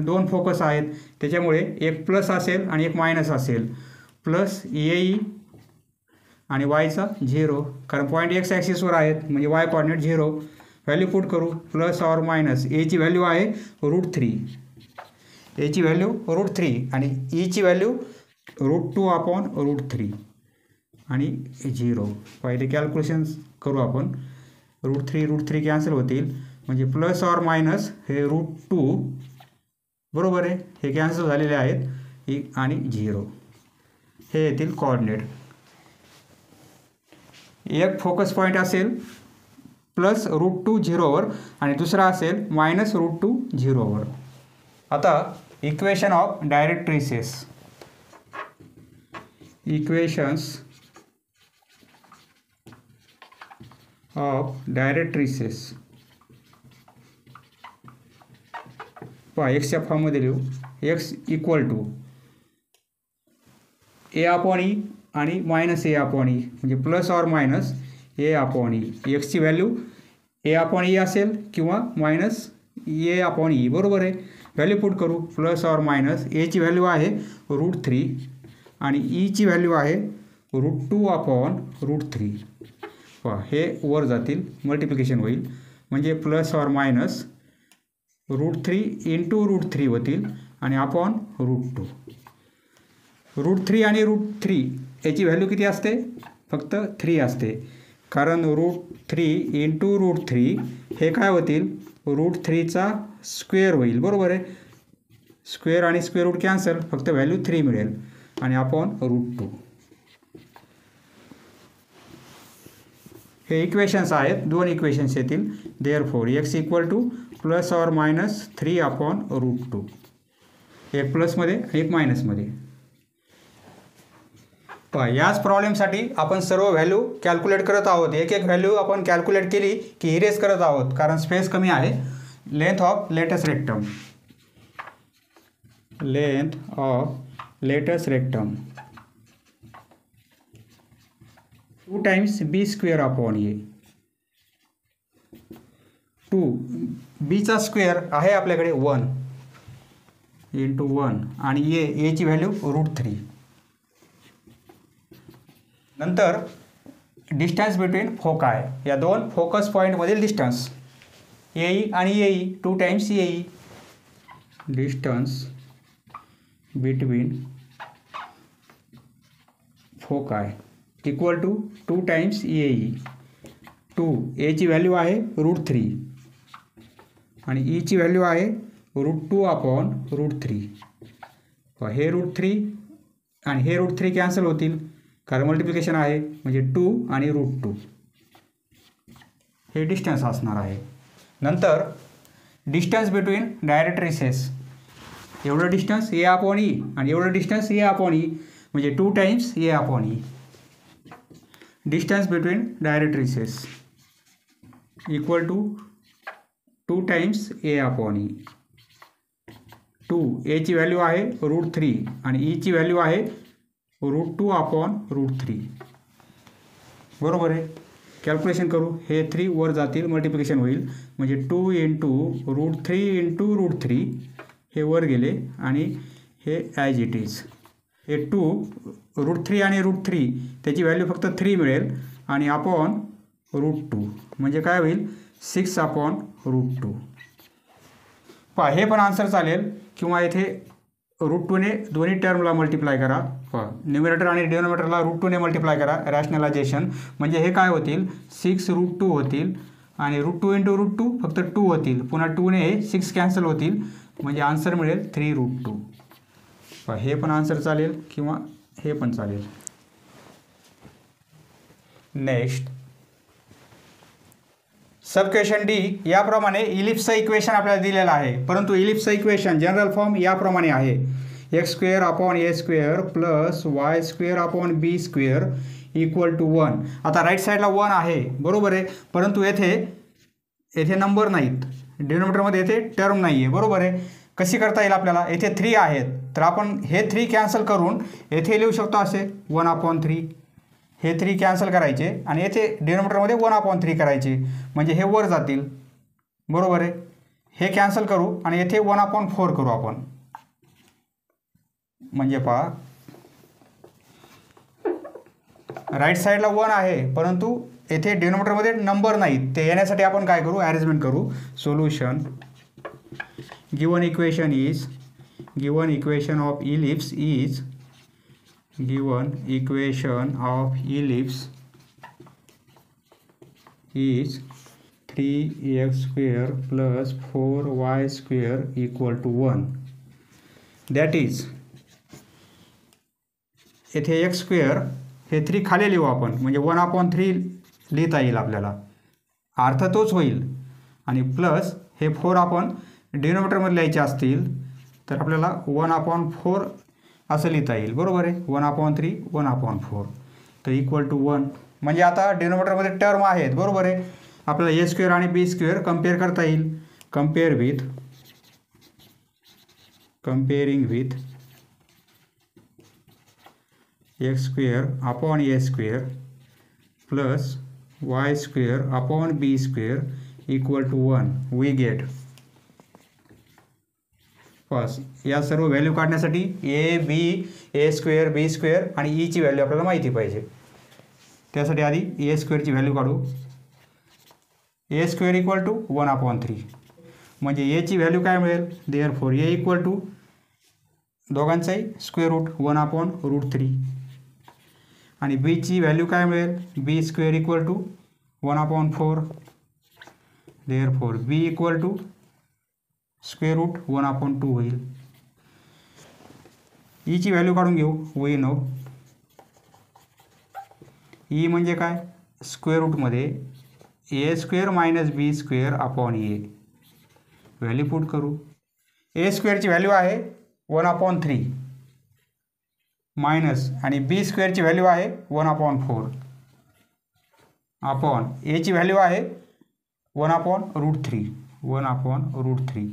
2 फोकस आहेत, त्याच्यामुळे एक प्लस असेल आणि एक मायनस असेल. प्लस ए आणि वायचा 0, कारण पॉईंट एक्स ॲक्सिसवर आहेत म्हणजे वाय कोऑर्डिनेट 0. व्हॅल्यू पुट करू, प्लस ऑर मायनस. ए ची व्हॅल्यू आहे √3, आणि ई ची व्हॅल्यू √2/√3 आणि 0. पहिले कॅल्क्युलेशन करू आपण. √3 कॅन्सल होतील, म्हणजे प्लस ऑर मायनस हे √2, बरोबर आहे, हे कॅन्सल झालेले आहेत, आणि 0 हे येतील कोऑर्डिनेट. एक फोकस पॉईंट असेल +√2 0वर आणि दुसरा असेल -√2 0वर. आता equation of directrices. Equations of directrices. पहा एक्सच्या फॉर्ममध्ये लिहू. एक्स इक्वल टू a/e आणि -a/e म्हणजे +or- a/e. एक्सची व्हॅल्यू a/e असेल किंवा -a/e. बरोबर आहे. व्हॅल्यू पुट करू. +or- a ची व्हॅल्यू आहे √3 आणि ईची व्हॅल्यू आहे √2/√3. पहा हे वर जातील, मल्टिप्लिकेशन होईल म्हणजे +or- √3 × √3 होतील आणि अपॉन √2. √3 आणि √3 याची व्हॅल्यू किती असते? फक्त 3 असते, कारण √3 × √3 हे काय होतील? √3चा स्क्वेअर होईल. बरोबर आहे. स्क्वेअर आणि स्क्वेअर रूट कॅन्सल, फक्त व्हॅल्यू 3 मिळेल आणि अपॉन √2. हे इक्वेशन्स आहेत, दोन इक्वेशन्स येतील. Therefore x equal to +or- 3/√2. एक प्लसमध्ये एक मायनसमध्ये. पहा याच प्रॉब्लेमसाठी आपण सर्व व्हॅल्यू कॅल्क्युलेट करत आहोत. एक एक व्हॅल्यू आपण कॅल्क्युलेट केली की इरेज करत आहोत, कारण स्पेस कमी आहे. Length of latus rectum. Length of latus rectum 2 times b²/a. 2 बीचा स्क्वेअर आहे आपल्याकडे 1 × 1 आणि ए ची व्हॅल्यू √3. नंतर डिस्टन्स बिटवीन फोकाय, या दोन फोकस पॉईंटमधील डिस्टन्स एई आणि a e 2 times a e. Distance between foci equal to 2 times a e. 2 a ची व्हॅल्यू आहे √3 आणि ई ची व्हॅल्यू आहे √2/√3. हे √3 आणि हे √3 कॅन्सल होतील, कारण मल्टिप्लिकेशन आहे म्हणजे 2 आणि √2. हे डिस्टन्स असणार आहे. नंतर डिस्टन्स बिटवीन डायरेक्ट्रिसेस. एवढं डिस्टन्स a/e आणि एवढं डिस्टन्स a/e म्हणजे 2 times a/e. Distance between directrices equal to 2 times a/e. 2 a ची व्हॅल्यू आहे √3 आणि ई ची व्हॅल्यू आहे √2/√3. बरोबर आहे. कॅल्क्युलेशन करू. हे 3 वर जातील, मल्टिप्लिकेशन होईल म्हणजे 2 × √3 × √3 हे वर गेले आणि हे ॲज इट इज. हे 2 √3 आणि √3 त्याची व्हॅल्यू फक्त 3 मिळेल आणि अपॉन √2 म्हणजे काय होईल? 6/√2. पहा हे पण आन्सर चालेल किंवा येथे √2ने दोन्ही टर्मला मल्टिप्लाय करा. पहा न्यूमरेटर आणि डिनोमिनेटरला √2ने मल्टिप्लाय करा. रॅशनलायझेशन म्हणजे हे काय होतील? 6√2 होतील आणि √2 × √2 फक्त 2 होतील. पुन्हा 2ने 6 कॅन्सल होतील म्हणजे आन्सर मिळेल 3√2. पहा हे पण आन्सर चालेल किंवा हे पण चालेल. नेक्स्ट सब क्वेश्चन डी. याप्रमाणे इलिप्सचं इक्वेशन आपल्याला दिलेलं आहे, परंतु इलिप्सचं इक्वेशन जनरल फॉर्म याप्रमाणे आहे. x² + y² b² equal to 1. आता राईट साईडला 1 आहे, बरोबर आहे, परंतु येथे नंबर नाहीत. डिनोमिनेटरमध्ये येथे टर्म नाही आहे. बरोबर आहे. कशी करता येईल आपल्याला? येथे 3 आहेत, तर आपण हे 3 कॅन्सल करून येथे लिहू शकतो असे 1/3. हे 3 कॅन्सल करायचे आणि येथे डिनोमिनेटरमध्ये 1/3 करायचे म्हणजे हे वर जातील. बरोबर आहे. हे कॅन्सल करू आणि येथे 1/4 करू आपण. म्हणजे पहा राईट साईडला 1 आहे, परंतु येथे डिनोमिनेटरमध्ये नंबर नाहीत. ते येण्यासाठी आपण काय करू? अरेंजमेंट करू. Solution. Given equation is given equation of ellipse is given equation of ellipse is 3x² plus 4y² equal to 1. That is येथे x² हे 3 खाली लिहू आपण म्हणजे 1/3 लिहिता येईल आपल्याला, अर्थ तोच होईल. आणि प्लस हे 4 आपण डिनोमिनेटरमध्ये लिहायचे असतील तर आपल्याला 1/4 असं लिहिता येईल. बरोबर आहे. 1/3 1/4 तर इक्वल टू 1. म्हणजे आता डिनोमिनेटरमध्ये टर्म आहेत. बरोबर आहे. आपल्याला a² आणि b² कम्पेअर करता येईल. comparing with x² upon a² plus y² upon b² equal to 1. we get first या सर्व व्हॅल्यू काढण्यासाठी a b a² b² आणि e ची व्हॅल्यू आपल्याला माहिती पाहिजे. त्यासाठी आधी a² ची व्हॅल्यू काढू. a² इक्वल टू 1/3 म्हणजे a ची व्हॅल्यू काय मिळेल. देअरफॉर a इक्वल टू दोघांचाही स्क्वेअर रूट 1/√3 आणि b ची व्हॅल्यू काय मिळेल. b² equal to 1/4 therefore b equal to square root 1/2 होईल. ई ची व्हॅल्यू काढून घेऊ. वी नो ई म्हणजे काय. स्क्वेअर रूटमध्ये a² - b² upon a value put करू. a² ची व्हॅल्यू आहे 1/3 मायनस आणि b² ची व्हॅल्यू आहे 1/4 अपॉन a ची व्हॅल्यू आहे 1/√3 1/√3.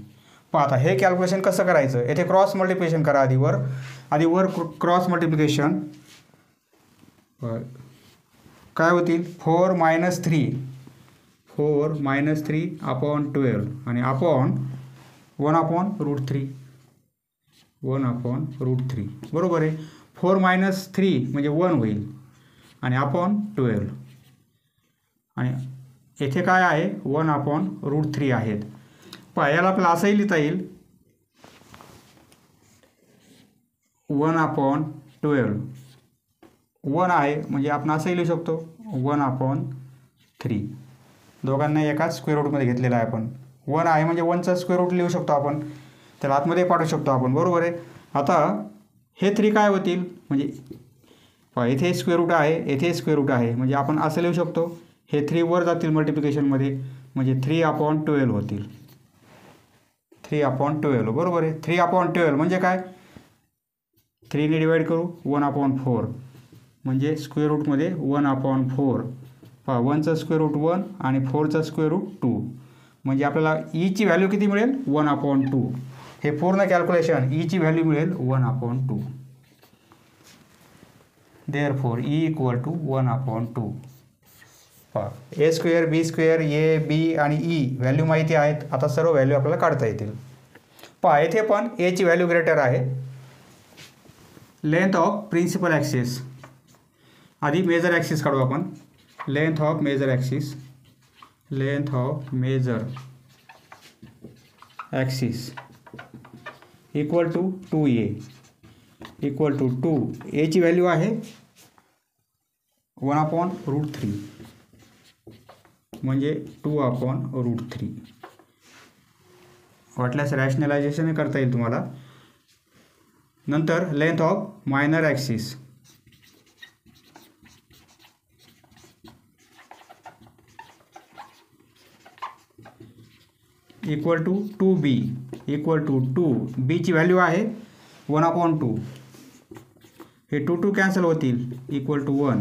पहा आता हे कॅल्क्युलेशन कसं करायचं. येथे क्रॉस मल्टिप्लिकेशन करा. आधी वर क्रॉस मल्टिप्लिकेशन काय होतील. 4 - 3 अपॉन 12 आणि अपॉन 1/√3 1/√3 बरोबर आहे. 4 - 3 म्हणजे 1 होईल आणि अपॉन 12 आणि येथे काय आहे 1/√3 आहेत. पहा याला आपल्याला असंही लिहिता येईल 1/12 1 आहे म्हणजे आपण असंही लिहू शकतो 1/3. दोघांना एकाच स्क्वेअर रूटमध्ये घेतलेला आहे आपण. 1 आहे म्हणजे 1चा स्क्वेअर रूट लिहू शकतो आपण. त्याला आतमध्ये पाठवू शकतो आपण. बरोबर आहे. आता हे 3 काय होतील म्हणजे पहा येथे स्क्वेअर रूट आहे येथे स्क्वेअर रूट आहे म्हणजे आपण असं लिहू शकतो हे 3 वर जातील मल्टिप्लिकेशनमध्ये म्हणजे 3/12 होतील. 3/12 बरोबर आहे. 3/12 म्हणजे काय 3 ने डिवाइड करू 1/4 म्हणजे स्क्वेअर रूटमध्ये 1/4. पहा 1चा स्क्वेअर रूट 1 आणि 4चा स्क्वेअर रूट 2 म्हणजे आपल्याला ई ची व्हॅल्यू किती मिळेल 1/2. हे पूर्ण कॅल्क्युलेशन ई ची व्हॅल्यू मिळेल 1/2. Therefore e equal to 1/2. पहा a² b² a b आणि ई व्हॅल्यू माहिती आहेत. आता सर्व व्हॅल्यू आपल्याला काढता येतील. पहा येथे पण a ची व्हॅल्यू ग्रेटर आहे. लेंथ ऑफ प्रिन्सिपल ॲक्सिस आधी मेजर ॲक्सिस काढू आपण. Length of major axis equal to 2a equal to 2 a ची व्हॅल्यू आहे 1/√3 म्हणजे 2/√3. वाटल्यास रॅशनलायझेशन करता येईल तुम्हाला. नंतर length of minor axis equal to 2b equal to 2 b ची व्हॅल्यू आहे 1/2. हे 2 कॅन्सल होतील इक्वल टू 1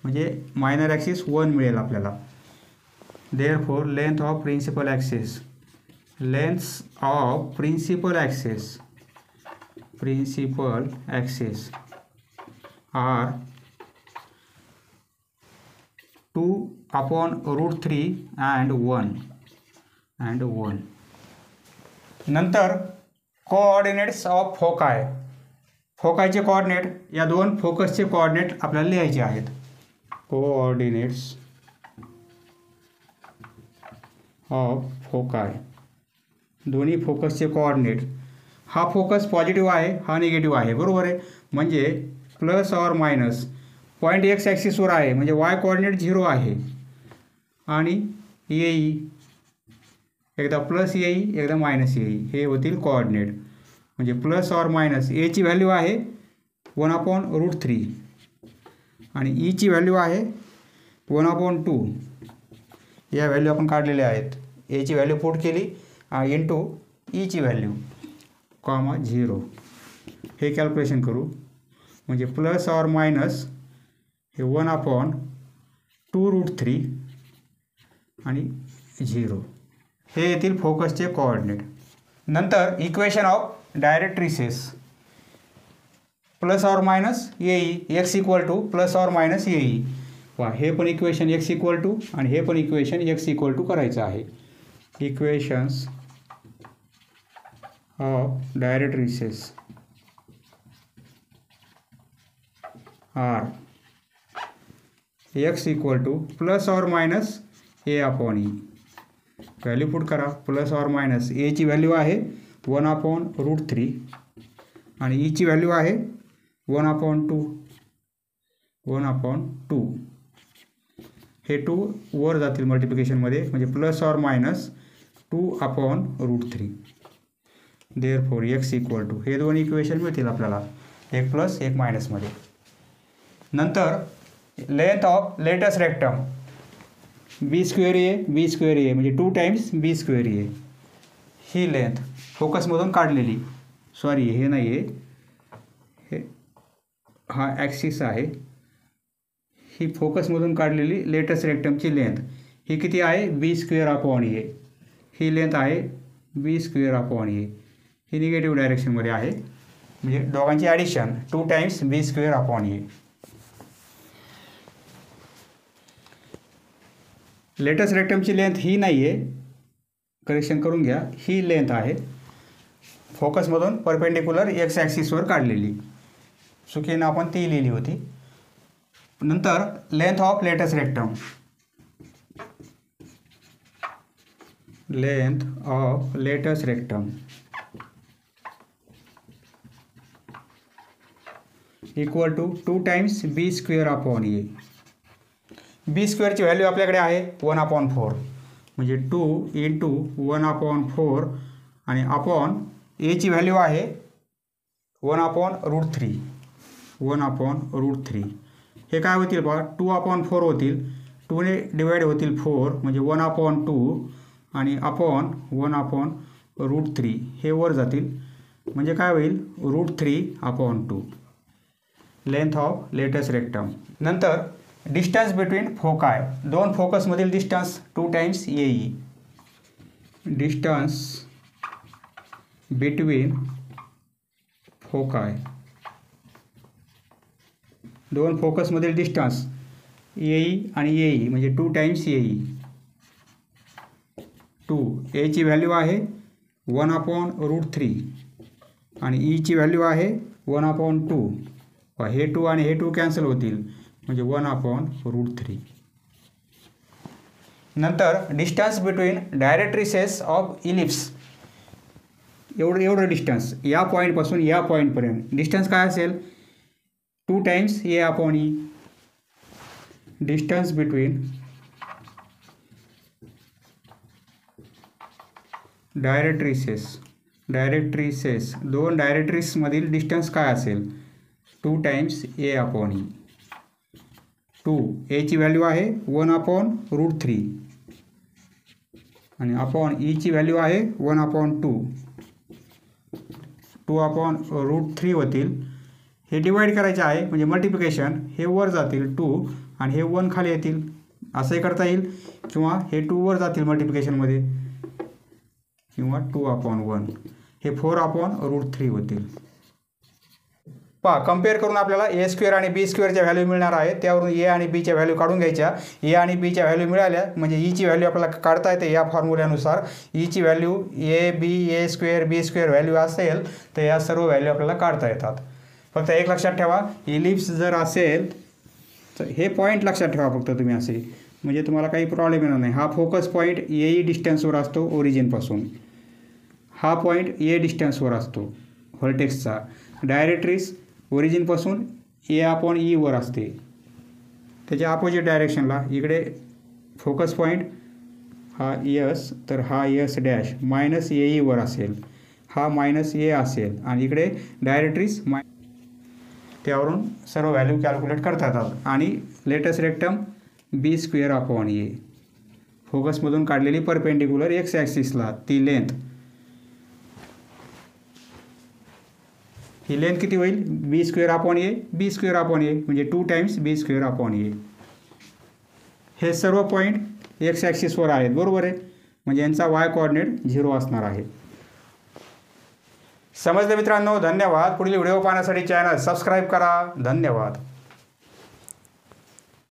म्हणजे मायनर ॲक्सिस 1 मिळेल आपल्याला. Therefore length of principal axis are 2/√3 and 1. नंतर कोऑर्डिनेट्स ऑफ फोकायचे कोऑर्डिनेट या दोन फोकसचे कोऑर्डिनेट आपल्याला लिहायचे आहेत. कोऑर्डिनेट्स ऑफ फोकाय दोन्ही फोकसचे कोऑर्डिनेट. हा फोकस पॉझिटिव्ह आहे हा निगेटिव्ह आहे. बरोबर आहे. म्हणजे plus or minus point x ॲक्सिसवर आहे म्हणजे वाय कोऑर्डिनेट 0 आहे आणि येई एकदा प्लस येई एकदा मायनस येई हे होतील कोऑर्डिनेट. म्हणजे प्लस ऑर मायनस ए ची व्हॅल्यू आहे 1/√3 आणि ई ची व्हॅल्यू आहे 1/2 या व्हॅल्यू आपण काढलेल्या आहेत. एची व्हॅल्यू पुट केली इंटू ईची व्हॅल्यू कॉमा 0. हे कॅल्क्युलेशन करू. म्हणजे प्लस ऑर मायनस हे 1/2√3 आणि 0 हे येतील फोकसचे कोऑर्डिनेट. नंतर equation of directrices plus or minus a e x equal to plus or minus a e. वा हे पण इक्वेशन एक्स इक्वल टू आणि हे पण इक्वेशन एक्स इक्वल टू करायचं आहे. Equations of directrices are x equal to plus or minus a upon e. Value put करा. Plus or minus एची व्हॅल्यू आहे 1/√3 आणि ईची व्हॅल्यू आहे 1/2. हे 2 वर जातील मल्टिप्लिकेशनमध्ये म्हणजे plus or minus 2/√3. Therefore x equal to हे दोन इक्वेशन मिळतील आपल्याला, एक प्लस एक मायनसमध्ये. नंतर length of latus rectum b² a म्हणजे 2 टाइम्स b² a. ही लेंथ फोकसमधून काढलेली, सॉरी हे नाही आहे, हे हा ॲक्सिस आहे. ही फोकसमधून काढलेली लेटेस्ट रेक्टमची लेंथ ही किती आहे b²/a. ही लेंथ आहे b²/a. ही निगेटिव्ह डायरेक्शनमध्ये आहे म्हणजे दोघांची ॲडिशन 2 टाइम्स b²/a. लेटेस्ट रेक्टमची लेंथ ही नाही आहे, करेक्शन करून घ्या. ही लेंथ आहे फोकसमधून परपेंडिक्युलर एक्स ॲक्सिसवर काढलेली, चुकीनं आपण ती लिहिली होती. नंतर length of latus rectum equal to 2 times b²/a. b² ची व्हॅल्यू आपल्याकडे आहे 1/4 म्हणजे 2 इंटू 1/4 आणि अपॉन एची व्हॅल्यू आहे 1/√3. हे काय होतील बा 2/4 होतील. 2ने डिवाइड होतील 4 म्हणजे 1/2 आणि अपॉन 1/√3 हे वर जातील म्हणजे काय होईल √3/2. Length of latus rectum. नंतर डिस्टन्स बिटवीन फोकाय, दोन फोकसमधील distance 2 times a e. Distance between फोकाय, दोन फोकसमधील डिस्टन्स एई आणि एई म्हणजे 2 टाइम्स एई. 2 एची व्हॅल्यू आहे 1/√3 आणि ईची व्हॅल्यू आहे 1/2. हे 2 आणि हे 2 कॅन्सल होतील म्हणजे 1/√3. नंतर distance between directrices of ellipse, एवढं डिस्टन्स या पॉईंटपासून या पॉईंटपर्यंत डिस्टन्स काय असेल 2 times a/e. Distance between directrices दोन डायरेक्ट्रिसमधील डिस्टन्स काय असेल 2 टाइम्स a/e. 2 एची व्हॅल्यू आहे 1/√3 आणि अपॉन ईची व्हॅल्यू आहे 1/2. 2/√3 होतील. हे डिवाइड करायचे आहे म्हणजे मल्टिप्लिकेशन, हे वर जातील 2 आणि हे 1 खाली येतील, असंही करता येईल. किंवा हे 2 वर जातील मल्टिप्लिकेशनमध्ये किंवा 2/1 हे 4/√3 होतील. पहा कम्पेअर करून आपल्याला a² आणि b² व्हॅल्यू मिळणार आहे. त्यावरून a आणि bच्या व्हॅल्यू काढून घ्यायच्या. a आणि bच्या व्हॅल्यू मिळाल्या म्हणजे ईची व्हॅल्यू आपल्याला काढता येते या फॉर्म्युल्यानुसार. ईची व्हॅल्यू a b² व्हॅल्यू असेल तर या सर्व व्हॅल्यू आपल्याला काढता येतात. फक्त एक लक्षात ठेवा, इलिप्स जर असेल तर हे पॉईंट लक्षात ठेवा फक्त तुम्ही असे, म्हणजे तुम्हाला काही प्रॉब्लेम येणार नाही. हा फोकस पॉईंट ए डिस्टन्सवर असतो ओरिजिनपासून, हा पॉईंट ए डिस्टन्सवर असतो व्हर्टेक्सचा. डायरेक्ट्रिस ओरिजिनपासून a/e वर असते, त्याच्या अपोजिट डायरेक्शनला. इकडे फोकस पॉईंट हा यस तर हा यस डॅश -ae वर असेल, हा -a असेल आणि इकडे डायरेक्ट्रिस त्यावरून सर्व व्हॅल्यू कॅल्क्युलेट करता येतात. आणि लेटेस्ट रेक्टम बी स्क्वेअर अपॉन ए, फोकसमधून काढलेली परपेंडिक्युलर एक्स ॲक्सिसला ती लेंथ, ही लेंथ किती होईल बी स्क्वेअर अपॉन ए, बी स्क्वेअर अपॉन ए म्हणजे 2 टाइम्स बी स्क्वेअर अपॉन ए. हे सर्व पॉईंट एक्स ॲक्सिसवर आहेत बरोबर आहे, म्हणजे यांचा वाय कोऑर्डिनेट 0 असणार आहे. समजलं मित्रांनो, धन्यवाद. पुढील व्हिडिओ पाहण्यासाठी चॅनल सबस्क्राईब करा. धन्यवाद.